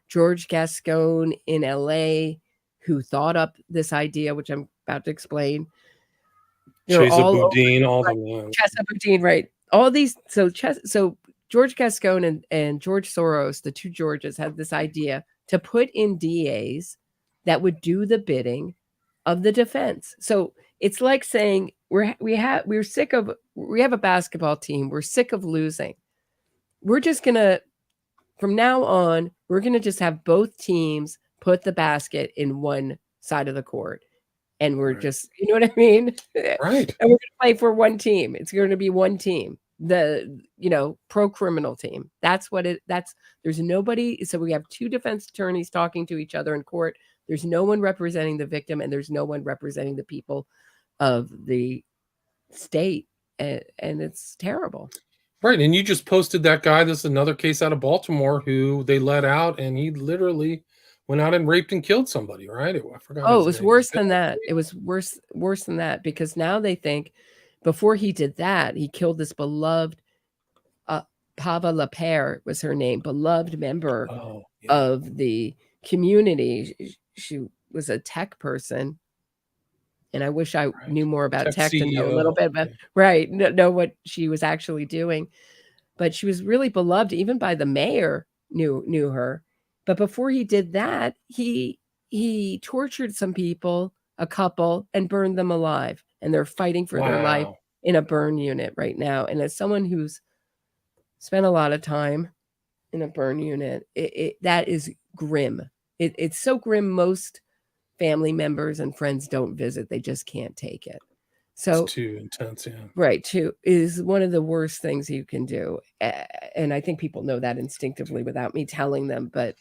George Gascon in LA, who thought up this idea, which I'm about to explain. Chesa Boudin, all the Chesa Boudin, right? All these. So George Gascon and George Soros, the two Georges, had this idea to put in DAs that would do the bidding of the defense. So it's like saying we have a basketball team. We're sick of losing. We're just gonna, from now on, we're gonna just have both teams put the basket in one side of the court. And we're just, you know what I mean? Right. And we're going to play for one team. It's going to be one team. the, pro-criminal team. That's there's nobody. So we have two defense attorneys talking to each other in court. There's no one representing the victim, and there's no one representing the people of the state. And it's terrible. Right. And you just posted that guy. This is another case out of Baltimore who they let out, and he literally went out and raped and killed somebody, right? I forgot. Oh, it was worse than that. It was worse than that, because now they think before he did that, he killed this beloved Pavla was her name, beloved member of the community. She was a tech person. And I wish I knew more about tech to know a little bit about, know what she was actually doing. But she was really beloved, even by the mayor knew her. But before he did that, he tortured some people, a couple, and burned them alive. And they're fighting for their life in a burn unit right now. And as someone who's spent a lot of time in a burn unit, that is grim. It's so grim. Most family members and friends don't visit. They just can't take it. So it's too intense. Yeah. Right. Too is one of the worst things you can do. And I think people know that instinctively without me telling them. But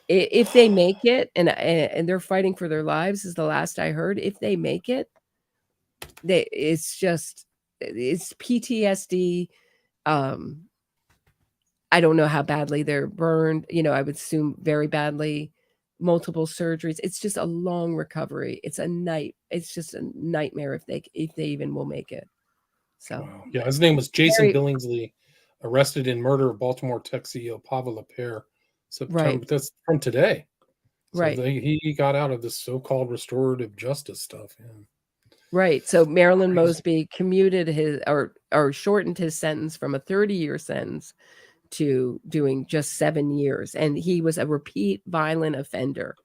if they make it and they're fighting for their lives, is the last I heard, if they make it, it's PTSD. I don't know how badly they're burned. I would assume very badly. Multiple surgeries. It's just a long recovery. It's just a nightmare if they even will make it. So yeah, his name was Jason Billingsley, arrested in murder of Baltimore tech CEO Pavla. September. That's from today. So he got out of this so-called restorative justice stuff. Yeah. Right. So Marilyn Mosby commuted his or shortened his sentence from a 30-year sentence to doing just 7 years. And he was a repeat violent offender.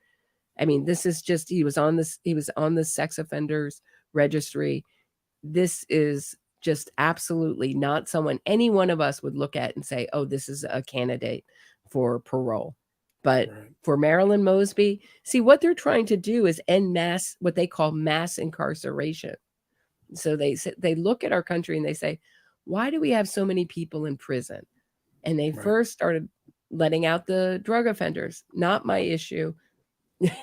I mean, this is just, he was on the sex offenders registry. This is just absolutely not someone any one of us would look at and say, oh, this is a candidate for parole. But for Marilyn Mosby, see, what they're trying to do is end what they call mass incarceration. So they look at our country and they say, why do we have so many people in prison? And they first started letting out the drug offenders. Not my issue.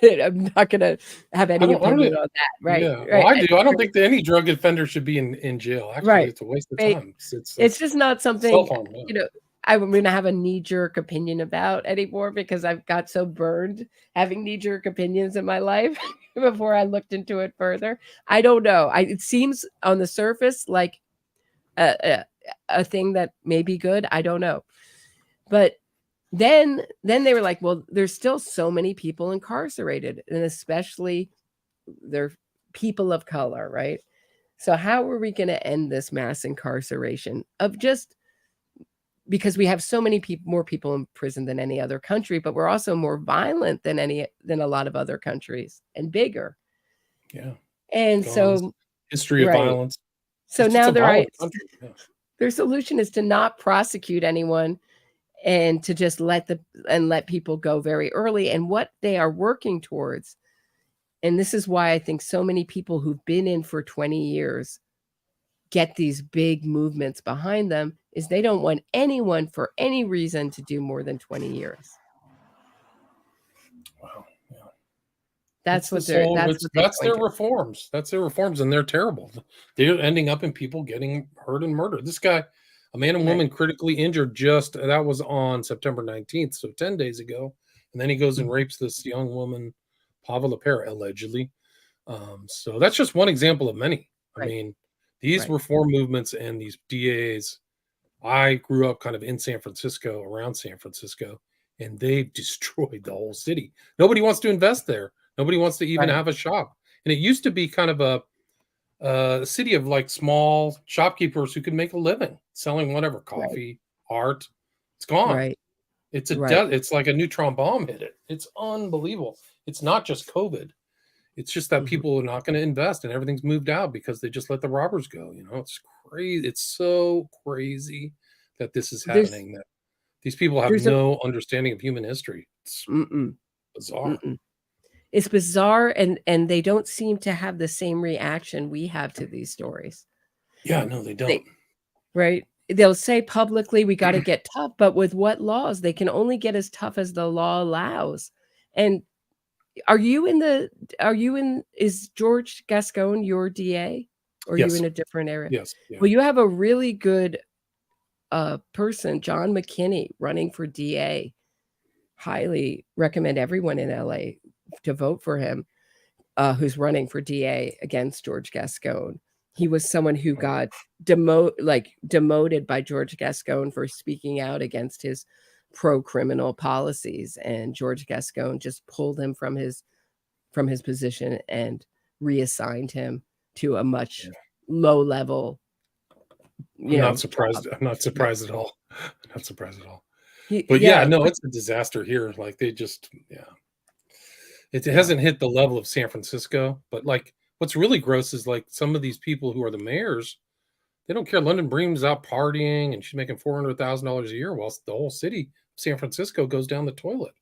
I'm not going to have any opinion on that. Right. Yeah. Well, I do. I don't think that any drug offender should be in jail. Actually, it's a waste of time. It's just not something, I'm going to have a knee-jerk opinion about anymore, because I've got so burned having knee-jerk opinions in my life before I looked into it further. I don't know. It seems on the surface like a thing that may be good. I don't know. But then they were like, well, there's still so many people incarcerated, and especially they're people of color, right? So how are we going to end this mass incarceration of just because we have so many more people in prison than any other country, but we're also more violent than a lot of other countries and bigger. Yeah. And so history of violence. So now their solution is to not prosecute anyone and to just let people go very early. And what they are working towards, and this is why I think so many people who've been in for 20 years get these big movements behind them, is they don't want anyone for any reason to do more than 20 years. Wow. Yeah. That's their reforms. That's their reforms, and they're terrible. They're ending up in people getting hurt and murdered. This guy, a man and woman critically injured, that was on September 19th, so 10 days ago. And then he goes and rapes this young woman, Pavla, allegedly. So that's just one example of many. I mean, these reform movements and these DAs, I grew up kind of in San Francisco, around San Francisco, and they've destroyed the whole city. Nobody wants to invest there. Nobody wants to even have a shop. And it used to be kind of a city of like small shopkeepers who could make a living selling whatever, coffee, art. It's gone. Right. It's it's like a neutron bomb hit it. It's unbelievable. It's not just COVID. It's just that people are not going to invest, and everything's moved out because they just let the robbers go. It's crazy. It's so crazy that this is happening. That these people have no understanding of human history. It's bizarre. It's bizarre, and they don't seem to have the same reaction we have to these stories. Yeah, no, they don't. Right? they'll say publicly, we got to get tough, but with what laws? They can only get as tough as the law allows. And is George Gascon your DA? Or are you in a different area? Yes. Yeah. Well, you have a really good person, John McKinney, running for DA. Highly recommend everyone in LA to vote for him, who's running for DA against George Gascon. He was someone who got demoted by George Gascon for speaking out against his pro-criminal policies, and George Gascon just pulled him from his position and reassigned him to a much low level. I'm not surprised at all. Not surprised at all. But it's a disaster here. Like they just, it hasn't hit the level of San Francisco. But like, what's really gross is like some of these people who are the mayors, they don't care. London Bream's out partying and she's making $400,000 a year, whilst the whole city, San Francisco, goes down the toilet.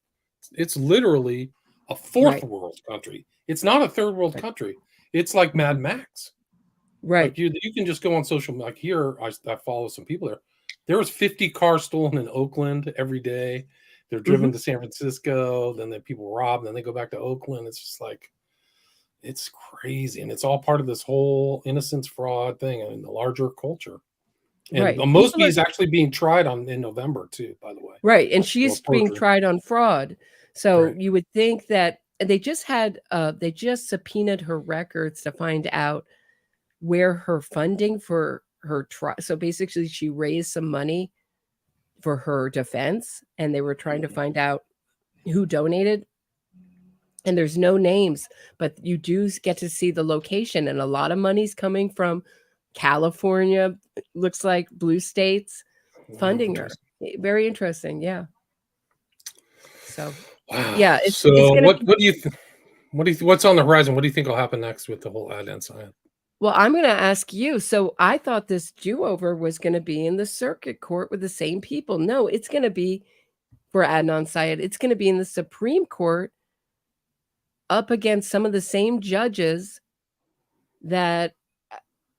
It's literally a fourth world country. It's not a third world country. It's like Mad Max. Right. Like you can just go on social media. Like here, I follow some people there. There was 50 cars stolen in Oakland every day. They're driven to San Francisco. Then people rob. Then they go back to Oakland. It's just like, it's crazy. And it's all part of this whole innocence fraud thing and the larger culture. And Mosby is actually being tried in November too, by the way. Right. And she's being tried on fraud. So you would think that they just subpoenaed her records to find out where her funding for her trial. So basically she raised some money for her defense, and they were trying to find out who donated. And there's no names, but you do get to see the location, and a lot of money's coming from California. Looks like blue states funding her. Very interesting. Yeah. So, yeah. What's on the horizon? What do you think will happen next with the whole Adnan Syed? Well, I'm going to ask you. So I thought this do-over was going to be in the circuit court with the same people. No, it's going to be for Adnan Syed. It's going to be in the Supreme Court up against some of the same judges that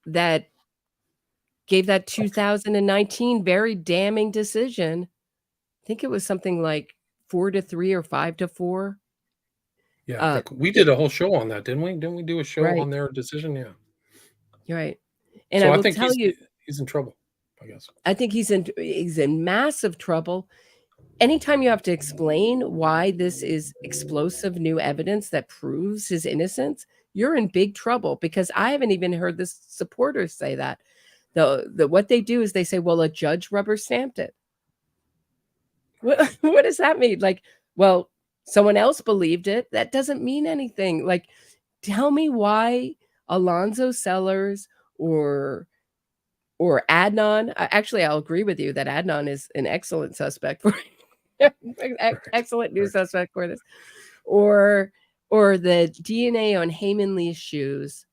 gave that 2019 very damning decision. I think it was something like 4-3 or 5-4. Yeah, we did a whole show on that, didn't we? Didn't we do a show on their decision? Yeah. Right. And so I think he's in trouble, I guess. I think he's in massive trouble. Anytime you have to explain why this is explosive new evidence that proves his innocence, you're in big trouble, because I haven't even heard the supporters say that. What they do is they say, well, a judge rubber stamped it. What does that mean? Like, well, someone else believed it. That doesn't mean anything. Like, tell me why Alonzo Sellers or Adnan. Actually, I'll agree with you that Adnan is an excellent suspect for excellent new suspect for this. Or the DNA on Hae Min Lee's shoes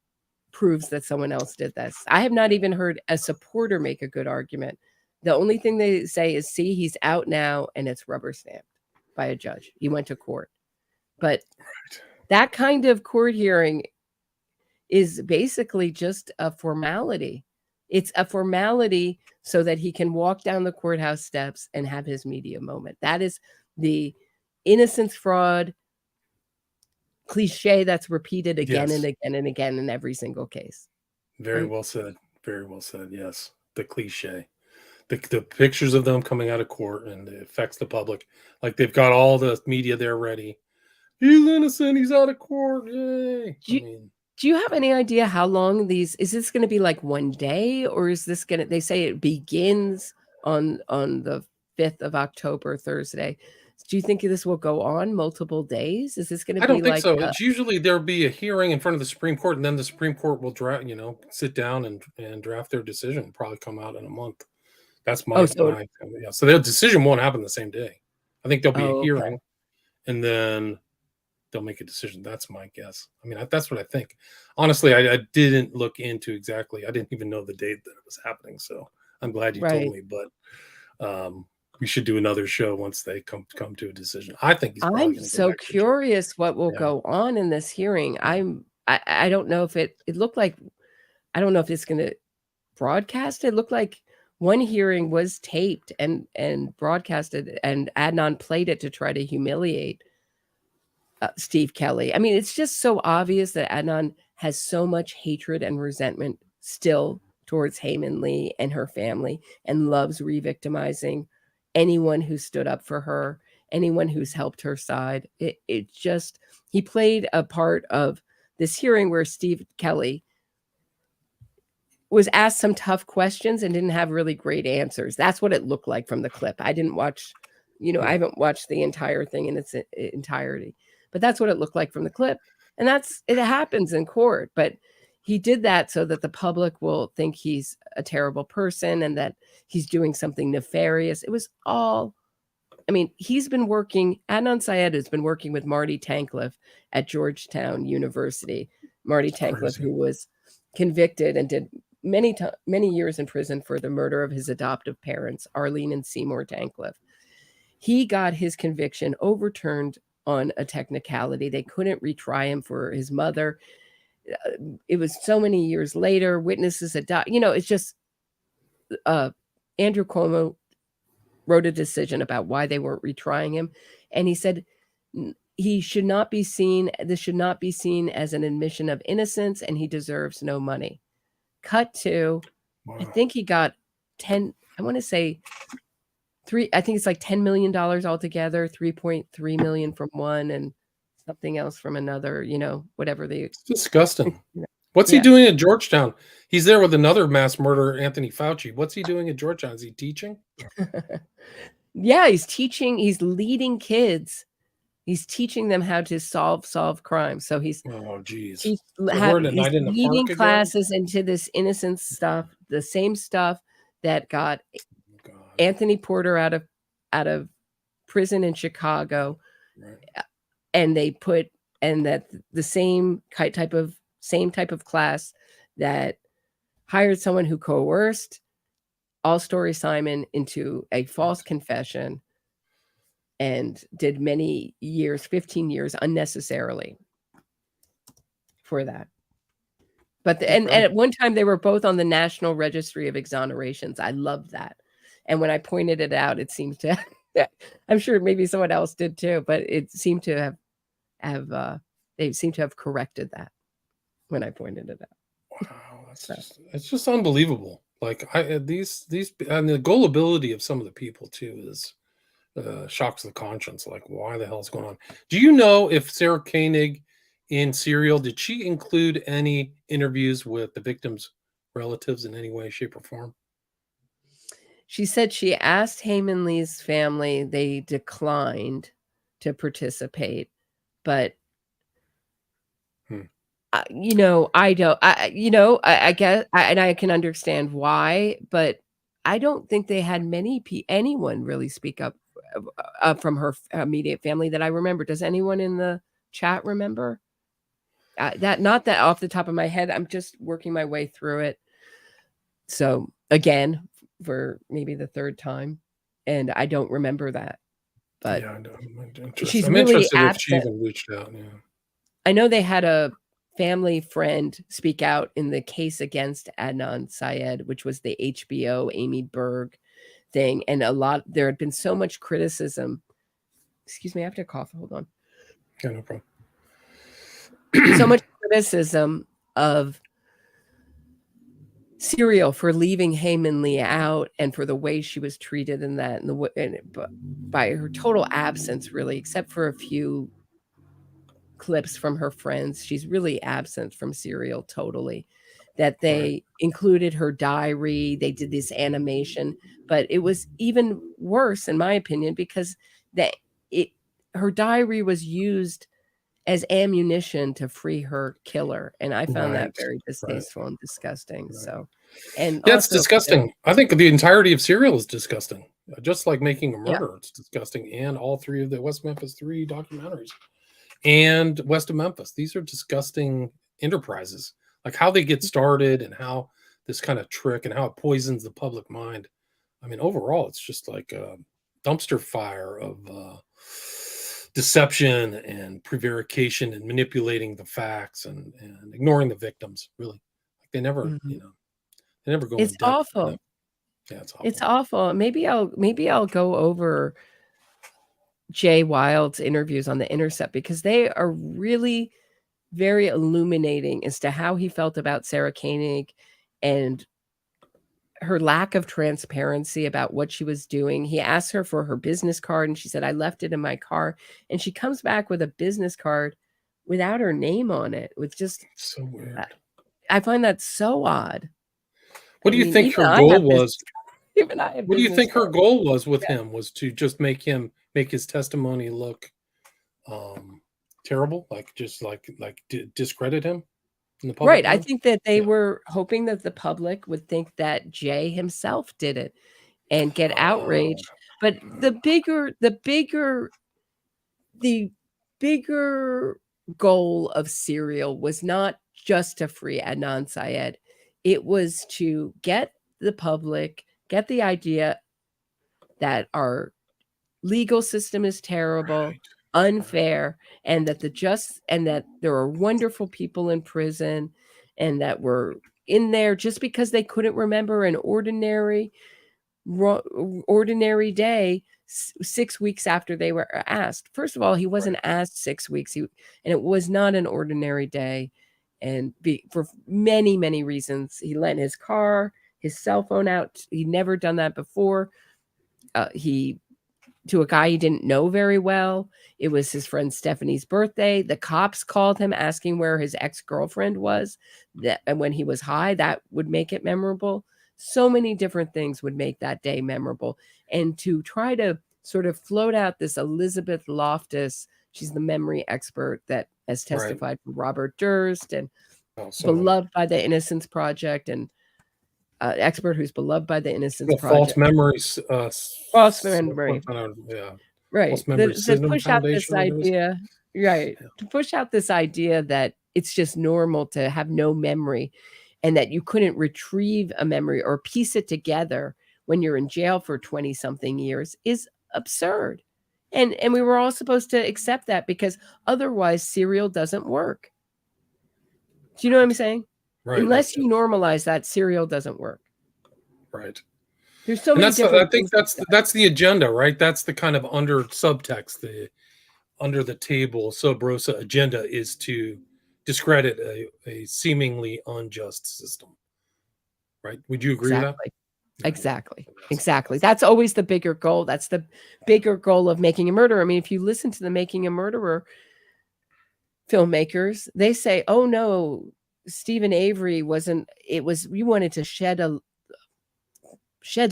proves that someone else did this. I have not even heard a supporter make a good argument. The only thing they say is, see, he's out now and it's rubber stamped by a judge. He went to court. But that kind of court hearing is basically just a formality. It's a formality so that he can walk down the courthouse steps and have his media moment. That is the innocence fraud cliche that's repeated again and again and again in every single case. Very well said. Very well said. Yes. The cliche. The pictures of them coming out of court and it affects the public. Like they've got all the media there ready. He's innocent. He's out of court. Yay. Do you have any idea how long is this going to be, like one day, or is this going to, they say it begins on the 5th of October, Thursday. Do you think this will go on multiple days? Is this going to be I don't think so. It's usually there'll be a hearing in front of the Supreme Court, and then the Supreme Court will sit down and draft their decision. Probably come out in a month. That's my so their decision won't happen the same day. I think there'll be a hearing, and then they'll make a decision. That's my guess. I mean, that's what I think. Honestly, I didn't look into exactly. I didn't even know the date that it was happening. So I'm glad you told me. But we should do another show once they come to a decision. I think I'm so curious what will go on in this hearing. I don't know if it looked like, I don't know if it's going to broadcast. It looked like one hearing was taped and broadcasted, and Adnan played it to try to humiliate Steve Kelly. I mean, it's just so obvious that Adnan has so much hatred and resentment still towards Hae Min Lee and her family, and loves re-victimizing anyone who stood up for her, anyone who's helped her side. It just, he played a part of this hearing where Steve Kelly was asked some tough questions and didn't have really great answers. That's what it looked like from the clip. I didn't watch, I haven't watched the entire thing in its entirety, but that's what it looked like from the clip. And it happens in court, but he did that so that the public will think he's a terrible person and that he's doing something nefarious. It was all, I mean, Adnan Syed has been working with Marty Tankleff at Georgetown University. Marty Tankleff, who was convicted and did many years in prison for the murder of his adoptive parents, Arlene and Seymour Tankleff. He got his conviction overturned on a technicality. They couldn't retry him for his mother. It was so many years later, witnesses it's just Andrew Cuomo wrote a decision about why they weren't retrying him. And he said this should not be seen as an admission of innocence, and he deserves no money. Cut to, I think he got I want to say I think it's like $10 million altogether, 3.3 million from one and something else from another, whatever It's disgusting. What's he doing at Georgetown? He's there with another mass murderer, Anthony Fauci. What's he doing at Georgetown? Is he teaching? Yeah, he's teaching. He's leading kids. He's teaching them how to solve crimes. So he's leading classes into this innocence stuff, the same stuff that got Anthony Porter out of prison in Chicago, right. And that the same type of class that hired someone who coerced All Story Simon into a false confession and did many years, 15 years unnecessarily for that. But and at one time they were both on the National Registry of Exonerations. I loved that. And when I pointed it out, it seemed to I'm sure maybe someone else did too, but it seemed to have they seem to have corrected that when I pointed it out. Wow, it's just unbelievable. Like these and the gullibility of some of the people too is shocks the conscience. Like, why the hell is going on? Do you know if Sarah Koenig in Serial, did she include any interviews with the victims' relatives in any way, shape, or form? She said she asked Hae Min Lee's family. They declined to participate, but I guess, and I can understand why, but I don't think they had anyone really speak up from her immediate family that I remember. Does anyone in the chat remember? Not that off the top of my head. I'm just working my way through it. So again, for maybe the third time, and I don't remember that. But she's really absent. If she even reached out. Yeah. I know they had a family friend speak out in the case against Adnan Syed, which was the HBO Amy Berg thing, and there had been so much criticism. Excuse me, I have to cough. Hold on. Yeah, no problem. So much criticism of Serial for leaving Hae Min Lee out, and for the way she was treated in that, by her total absence, really, except for a few clips from her friends. She's really absent from Serial totally. That they included her diary, they did this animation, but it was even worse, in my opinion, because her diary was used as ammunition to free her killer, and I found that very distasteful and disgusting. So, and yeah, it's disgusting. I think the entirety of Serial is disgusting. Just like Making a Murder, it's disgusting, and all three of the West Memphis 3 documentaries, and West of Memphis. These are disgusting enterprises. Like how they get started, and how this kind of trick, and how it poisons the public mind. I mean, overall, it's just like a dumpster fire of deception and prevarication and manipulating the facts and ignoring the victims. Really, like they never, they never go. It's awful. Yeah, it's awful. It's awful. Maybe I'll go over Jay Wilde's interviews on The Intercept, because they are really very illuminating as to how he felt about Sarah Koenig and her lack of transparency about what she was doing. He asked her for her business card and she said, I left it in my car. And she comes back with a business card without her name on it. With just so weird. I find that so odd. What do you think her goal was? What do you think her goal was with him? Was to just make his testimony look terrible, like just like discredit him in the public? Right. I think that they were hoping that the public would think that Jay himself did it and get outraged. But the bigger goal of Serial was not just to free Adnan Syed. It was to get the public, get the idea that our legal system is terrible, unfair, and that there are wonderful people in prison, and that we're in there just because they couldn't remember an ordinary day 6 weeks after they were asked. First of all, he wasn't asked 6 weeks, and it was not an ordinary day, and for many, many reasons. He lent his car, his cell phone out. He'd never done that before. To a guy he didn't know very well. It was his friend Stephanie's birthday. The cops called him asking where his ex-girlfriend was. And when he was high, that would make it memorable. So many different things would make that day memorable. And to try to sort of float out this Elizabeth Loftus, she's the memory expert that has testified for Robert Durst and beloved by the Innocence Project, and expert who's beloved by the Innocence Project. False memories. False memory. Right. To push out this idea. Right. Yeah. To push out this idea that it's just normal to have no memory, and that you couldn't retrieve a memory or piece it together when you're in jail for 20 something years is absurd. And we were all supposed to accept that, because otherwise Serial doesn't work. Do you know what I'm saying? Right. Unless you normalize that, Serial doesn't work. Right. There's so many different I think that's the agenda, right? That's the kind of under subtext, the under the table sub rosa agenda is to discredit a seemingly unjust system. Right? Would you agree with that? Exactly. That's always the bigger goal. That's the bigger goal of Making a Murderer. I mean, if you listen to the Making a Murderer filmmakers, they say, oh no, Stephen Avery we wanted to shed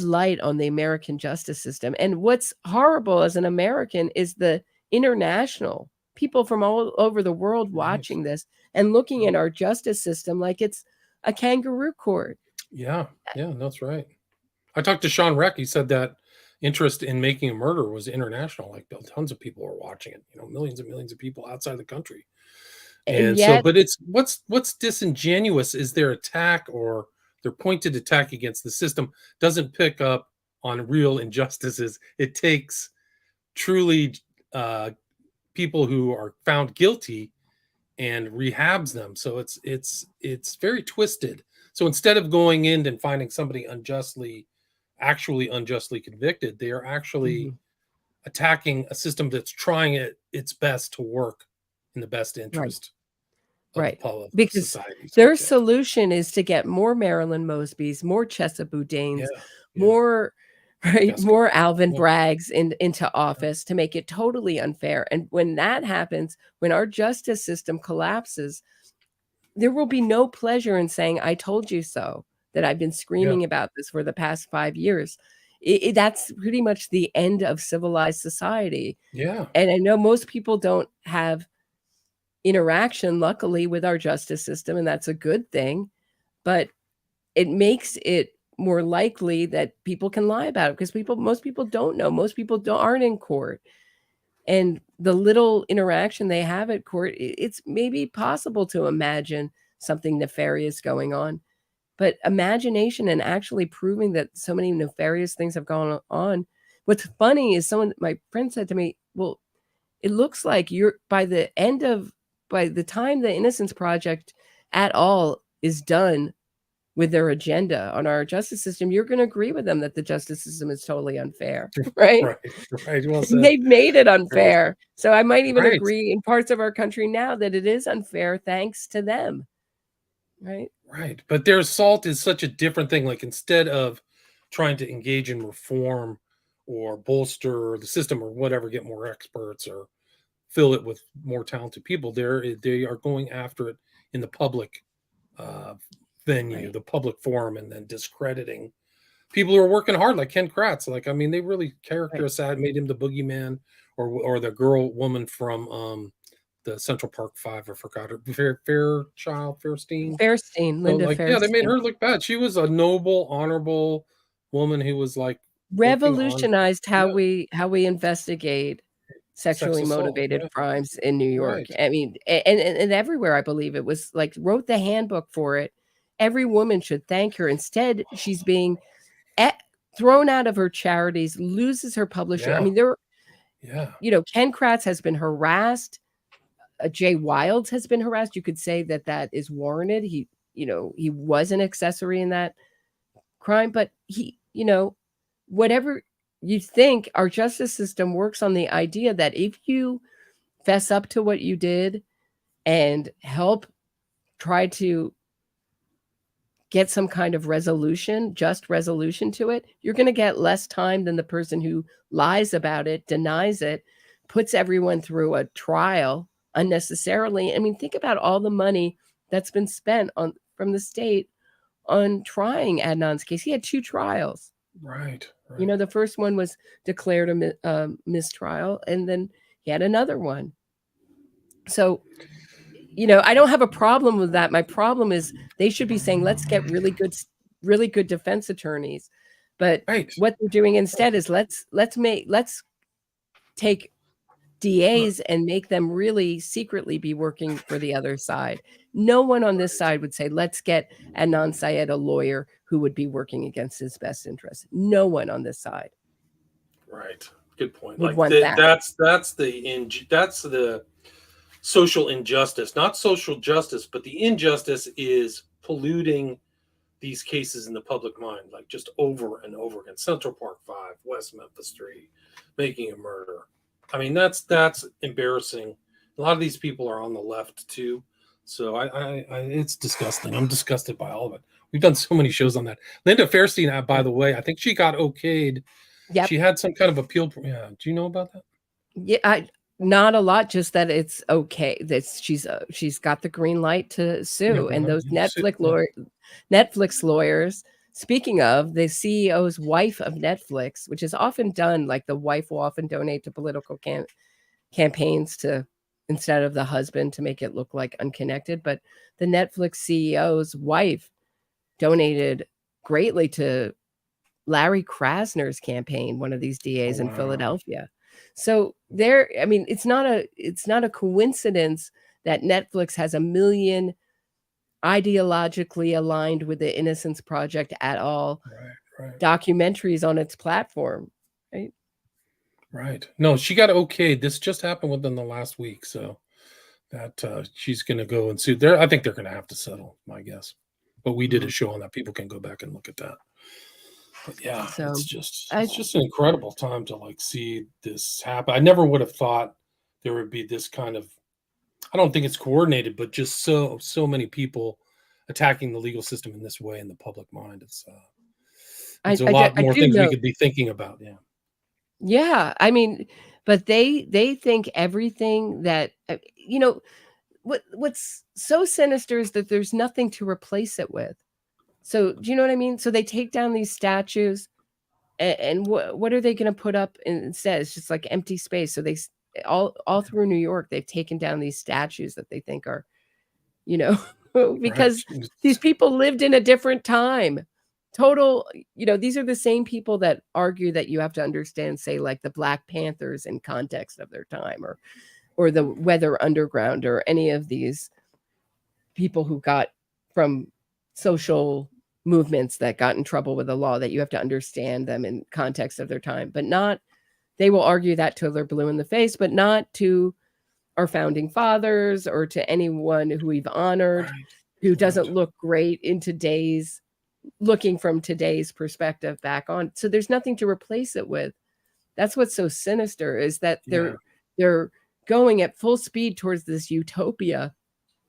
light on the American justice system. And what's horrible as an American is the international people from all over the world watching this and looking at our justice system like it's a kangaroo court. Yeah, that's right. I talked to Sean Reck. He said that interest in Making a Murderer was international. Like, tons of people are watching it. Millions and millions of people outside the country. And yet, but it's what's disingenuous is their attack, or their pointed attack against the system doesn't pick up on real injustices. It takes truly people who are found guilty and rehabs them. So it's very twisted. So instead of going in and finding somebody actually unjustly convicted, they are actually attacking a system that's trying its best to work in the best interest of because society. Their solution is to get more Marilyn Mosbys, more Chesa Boudins, more Alvin Braggs into office to make it totally unfair. And when that happens, when our justice system collapses, there will be no pleasure in saying, I told you so, that I've been screaming about this for the past 5 years. That's pretty much the end of civilized society. Yeah. And I know most people don't have interaction, luckily, with our justice system, and that's a good thing. But it makes it more likely that people can lie about it, because most people don't know. Most people aren't in court. And the little interaction they have at court, it's maybe possible to imagine something nefarious going on. But imagination and actually proving that so many nefarious things have gone on. What's funny is my friend said to me, well, it looks like by the time the Innocence Project at all is done, with their agenda on our justice system, you're going to agree with them that the justice system is totally unfair, right? Right. Well said. They've made it unfair. So I might even Right. agree in parts of our country now that it is unfair thanks to them. Right. Right. But their assault is such a different thing. Like, instead of trying to engage in reform or bolster the system or whatever, get more experts or fill it with more talented people, they are going after it in the public venue, the public forum, and then discrediting people who are working hard, like Ken Kratz. Like, I mean, they really character aside made him the boogeyman, or the woman from the Central Park Five. I forgot her. Fairstein. Linda Fairstein. Yeah, they made her look bad. She was a noble, honorable woman who was like revolutionized how we investigate sexually motivated crimes in New York. I mean, and everywhere, I believe it was like wrote the handbook for it. Every woman should thank her. Instead, she's being thrown out of her charities, loses her publisher. I mean, Ken Kratz has been harassed. Jay Wilds has been harassed. You could say that is warranted. He was an accessory in that crime, but whatever you think, our justice system works on the idea that if you fess up to what you did and help try to get some kind of just resolution to it, you're going to get less time than the person who lies about it, denies it, puts everyone through a trial unnecessarily. I mean, think about all the money that's been spent from the state on trying Adnan's case. He had 2 trials. Right. The first one was declared a mistrial, and then he had another one. So, I don't have a problem with that. My problem is they should be saying, let's get really good defense attorneys. But what they're doing instead is let's take DAs and make them really secretly be working for the other side. No one on this side would say, let's get Adnan Syed a lawyer who would be working against his best interests. No one on this side. Right. Good point. That's the social injustice, not social justice, but the injustice is polluting these cases in the public mind, like just over and over again. Central Park 5, West Memphis 3, making a murder. I mean, that's embarrassing. A lot of these people are on the left too, so it's disgusting. I'm disgusted by all of it. We've done so many shows on that. Linda Fairstein, by the way, I think she got okayed. Yep. She had some kind of appeal. Yeah, do you know about that? Yeah, not a lot. Just that it's okay. That she's got the green light to sue, and those Netflix lawyers. Speaking of, the CEO's wife of Netflix, which is often done, like the wife will often donate to political campaigns instead of the husband to make it look like unconnected. But the Netflix CEO's wife donated greatly to Larry Krasner's campaign, one of these DAs in Philadelphia. So it's not a coincidence that Netflix has 1 million ideologically aligned with the Innocence Project at all documentaries on its platform, right? No, she got okayed. This just happened within the last week, so that she's going to go and sue. I think they're going to have to settle, my guess. But we did a show on that. People can go back and look at that. But yeah, so it's just an incredible time to see this happen. I never would have thought there would be this kind of, I don't think it's coordinated, but just so many people attacking the legal system in this way in the public mind. It's a lot more things we could be thinking about. Yeah. Yeah. I mean, but they think everything that, what's so sinister is that there's nothing to replace it with. So do you know what I mean? So they take down these statues and what are they going to put up instead? It's just like empty space. So they all through New York, they've taken down these statues that they think are, because these people lived in a different time. These are the same people that argue that you have to understand, say, like the Black Panthers in context of their time, or the Weather Underground, or any of these people who got from social movements that got in trouble with the law, that you have to understand them in context of their time. But not, they will argue that till they're blue in the face, but not to our founding fathers or to anyone who we've honored, who doesn't look great in today's looking from today's perspective back on. So there's nothing to replace it with. That's what's so sinister, is that they're going at full speed towards this utopia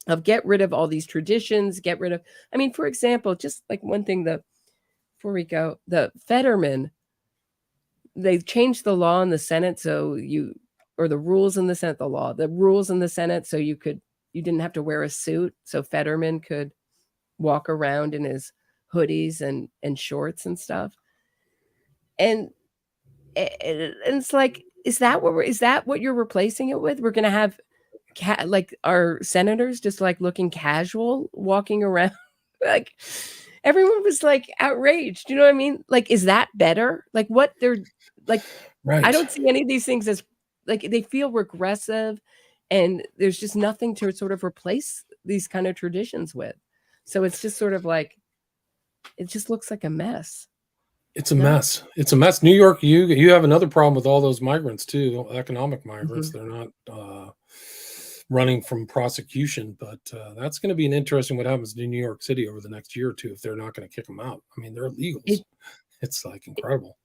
of get rid of all these traditions, get rid of, I mean, for example, just like one thing, before we go, the Fetterman, they've changed the law in the Senate. So the rules in the Senate, the rules in the Senate. So you didn't have to wear a suit. So Fetterman could walk around in his hoodies and shorts and stuff. And it's like, is that what you're replacing it with? We're going to have like our senators just like looking casual, walking around. Like everyone was like outraged. You know what I mean? Like, is that better? Like what they're like, Right. I don't see any of these things as like, they feel regressive, and there's just nothing to sort of replace these kind of traditions with. So it's just sort of like, it just looks like a mess. It's a mess. It's a mess. New York, you have another problem with all those migrants too, economic migrants. Mm-hmm. They're not running from prosecution, but that's going to be an interesting what happens in New York City over the next year or two if they're not going to kick them out. I mean, they're illegals. It's like incredible.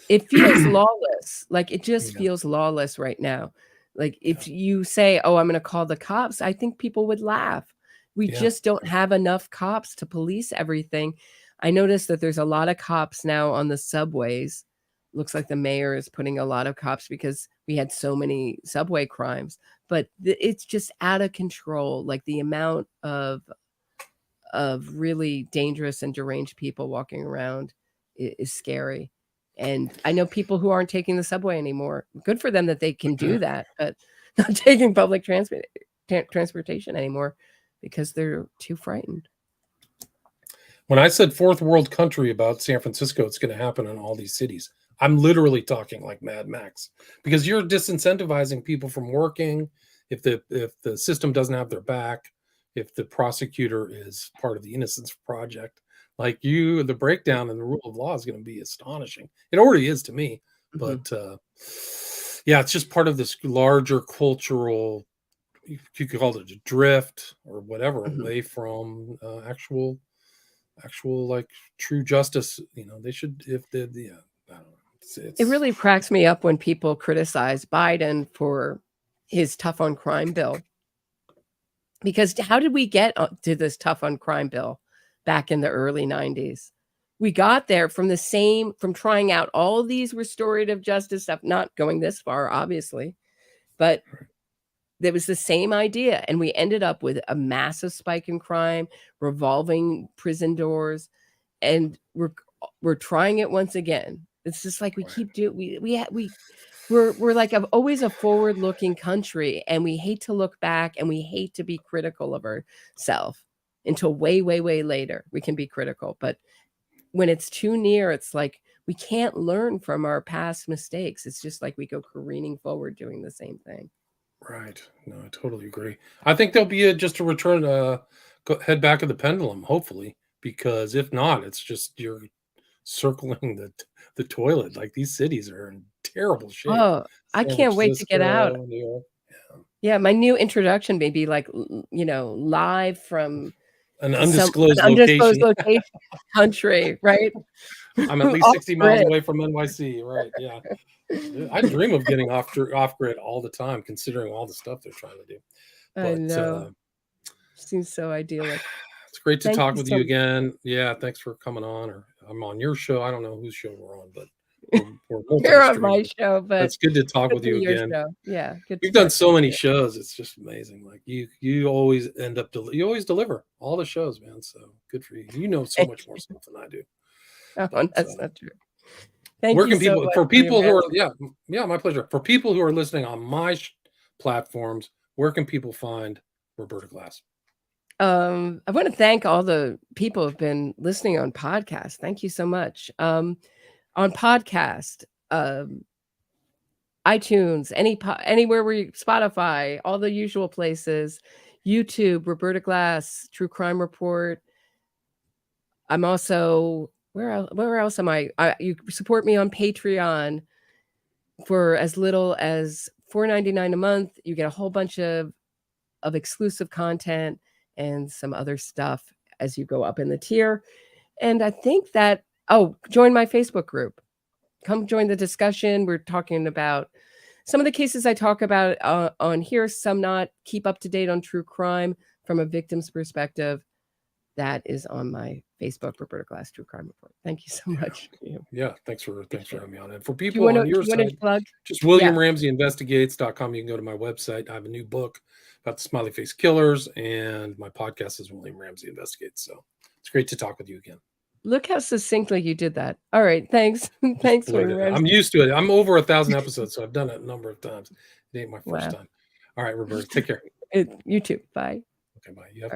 It feels lawless. Like it just feels lawless right now. Like if you say, "Oh, I'm going to call the cops," I think people would laugh. We just don't have enough cops to police everything. I noticed that there's a lot of cops now on the subways. Looks like the mayor is putting a lot of cops because we had so many subway crimes, but it's just out of control. Like the amount of really dangerous and deranged people walking around is scary. And I know people who aren't taking the subway anymore. Good for them that they can do that, but not taking public transportation anymore because they're too frightened. When I said fourth world country about San Francisco, it's going to happen in all these cities. I'm literally talking like Mad Max, because you're disincentivizing people from working. If the system doesn't have their back, if the prosecutor is part of the Innocence Project, like the breakdown in the rule of law is going to be astonishing. It already is to me, but it's just part of this larger cultural, you could call it a drift or whatever, away from actual like true justice. They should, if I don't know. It really cracks me up when people criticize Biden for his tough on crime bill, because how did we get to this tough on crime bill back in the early 90s? We got there from trying out all these restorative justice stuff, not going this far, obviously, but there was the same idea. And we ended up with a massive spike in crime, revolving prison doors. And we're trying it once again. It's just like we keep doing, we're like always a forward looking country, and we hate to look back, and we hate to be critical of ourselves until way, way, way later. We can be critical, but when it's too near, it's like we can't learn from our past mistakes. It's just like we go careening forward doing the same thing. Right. No, I totally agree. I think there'll be just a return, head back of the pendulum, hopefully, because if not, it's just you're circling the toilet. Like these cities are in terrible shape. Oh, I can't wait to get out. Yeah, my new introduction may be like, live from an undisclosed location. Country, right? I'm at least 60 miles away from NYC, right? Yeah. I dream of getting off grid all the time, considering all the stuff they're trying to do. But, I know. Seems so idyllic. It's great to talk with you again. Yeah, thanks for coming on. Or I'm on your show. I don't know whose show we're on, but you're on my show. But it's good to talk with you again. Yeah, good. You've done so many shows. It's just amazing. Like you always end up you always deliver all the shows, man. So good for you. You know so much more stuff than I do. Oh, that's not true. Thank you so much. For people who are, my pleasure. For people who are listening on my platforms, where can people find Roberta Glass? I want to thank all the people who've been listening on podcast. Thank you so much. On podcast, iTunes, anywhere Spotify, all the usual places, YouTube, Roberta Glass, True Crime Report. I'm also, where else am I? You support me on Patreon for as little as $4.99 a month. You get a whole bunch of exclusive content and some other stuff as you go up in the tier. And I think that, join my Facebook group. Come join the discussion. We're talking about some of the cases I talk about on here, some not. Keep up to date on true crime from a victim's perspective. That is on my Facebook, Roberta Glass True Crime Report. Thank you so much. Yeah, thanks for having me on. And for people on your side, just WilliamRamseyInvestigates.com. You can go to my website. I have a new book about the smiley face killers, and my podcast is William Ramsey Investigates. So it's great to talk with you again. Look how succinctly you did that. All right, thanks. Thanks, William Ramsey. I'm used to it. I'm over 1,000 episodes, so I've done it a number of times. It ain't my first time. All right, Roberta, take care. You too. Bye. Okay, bye. You have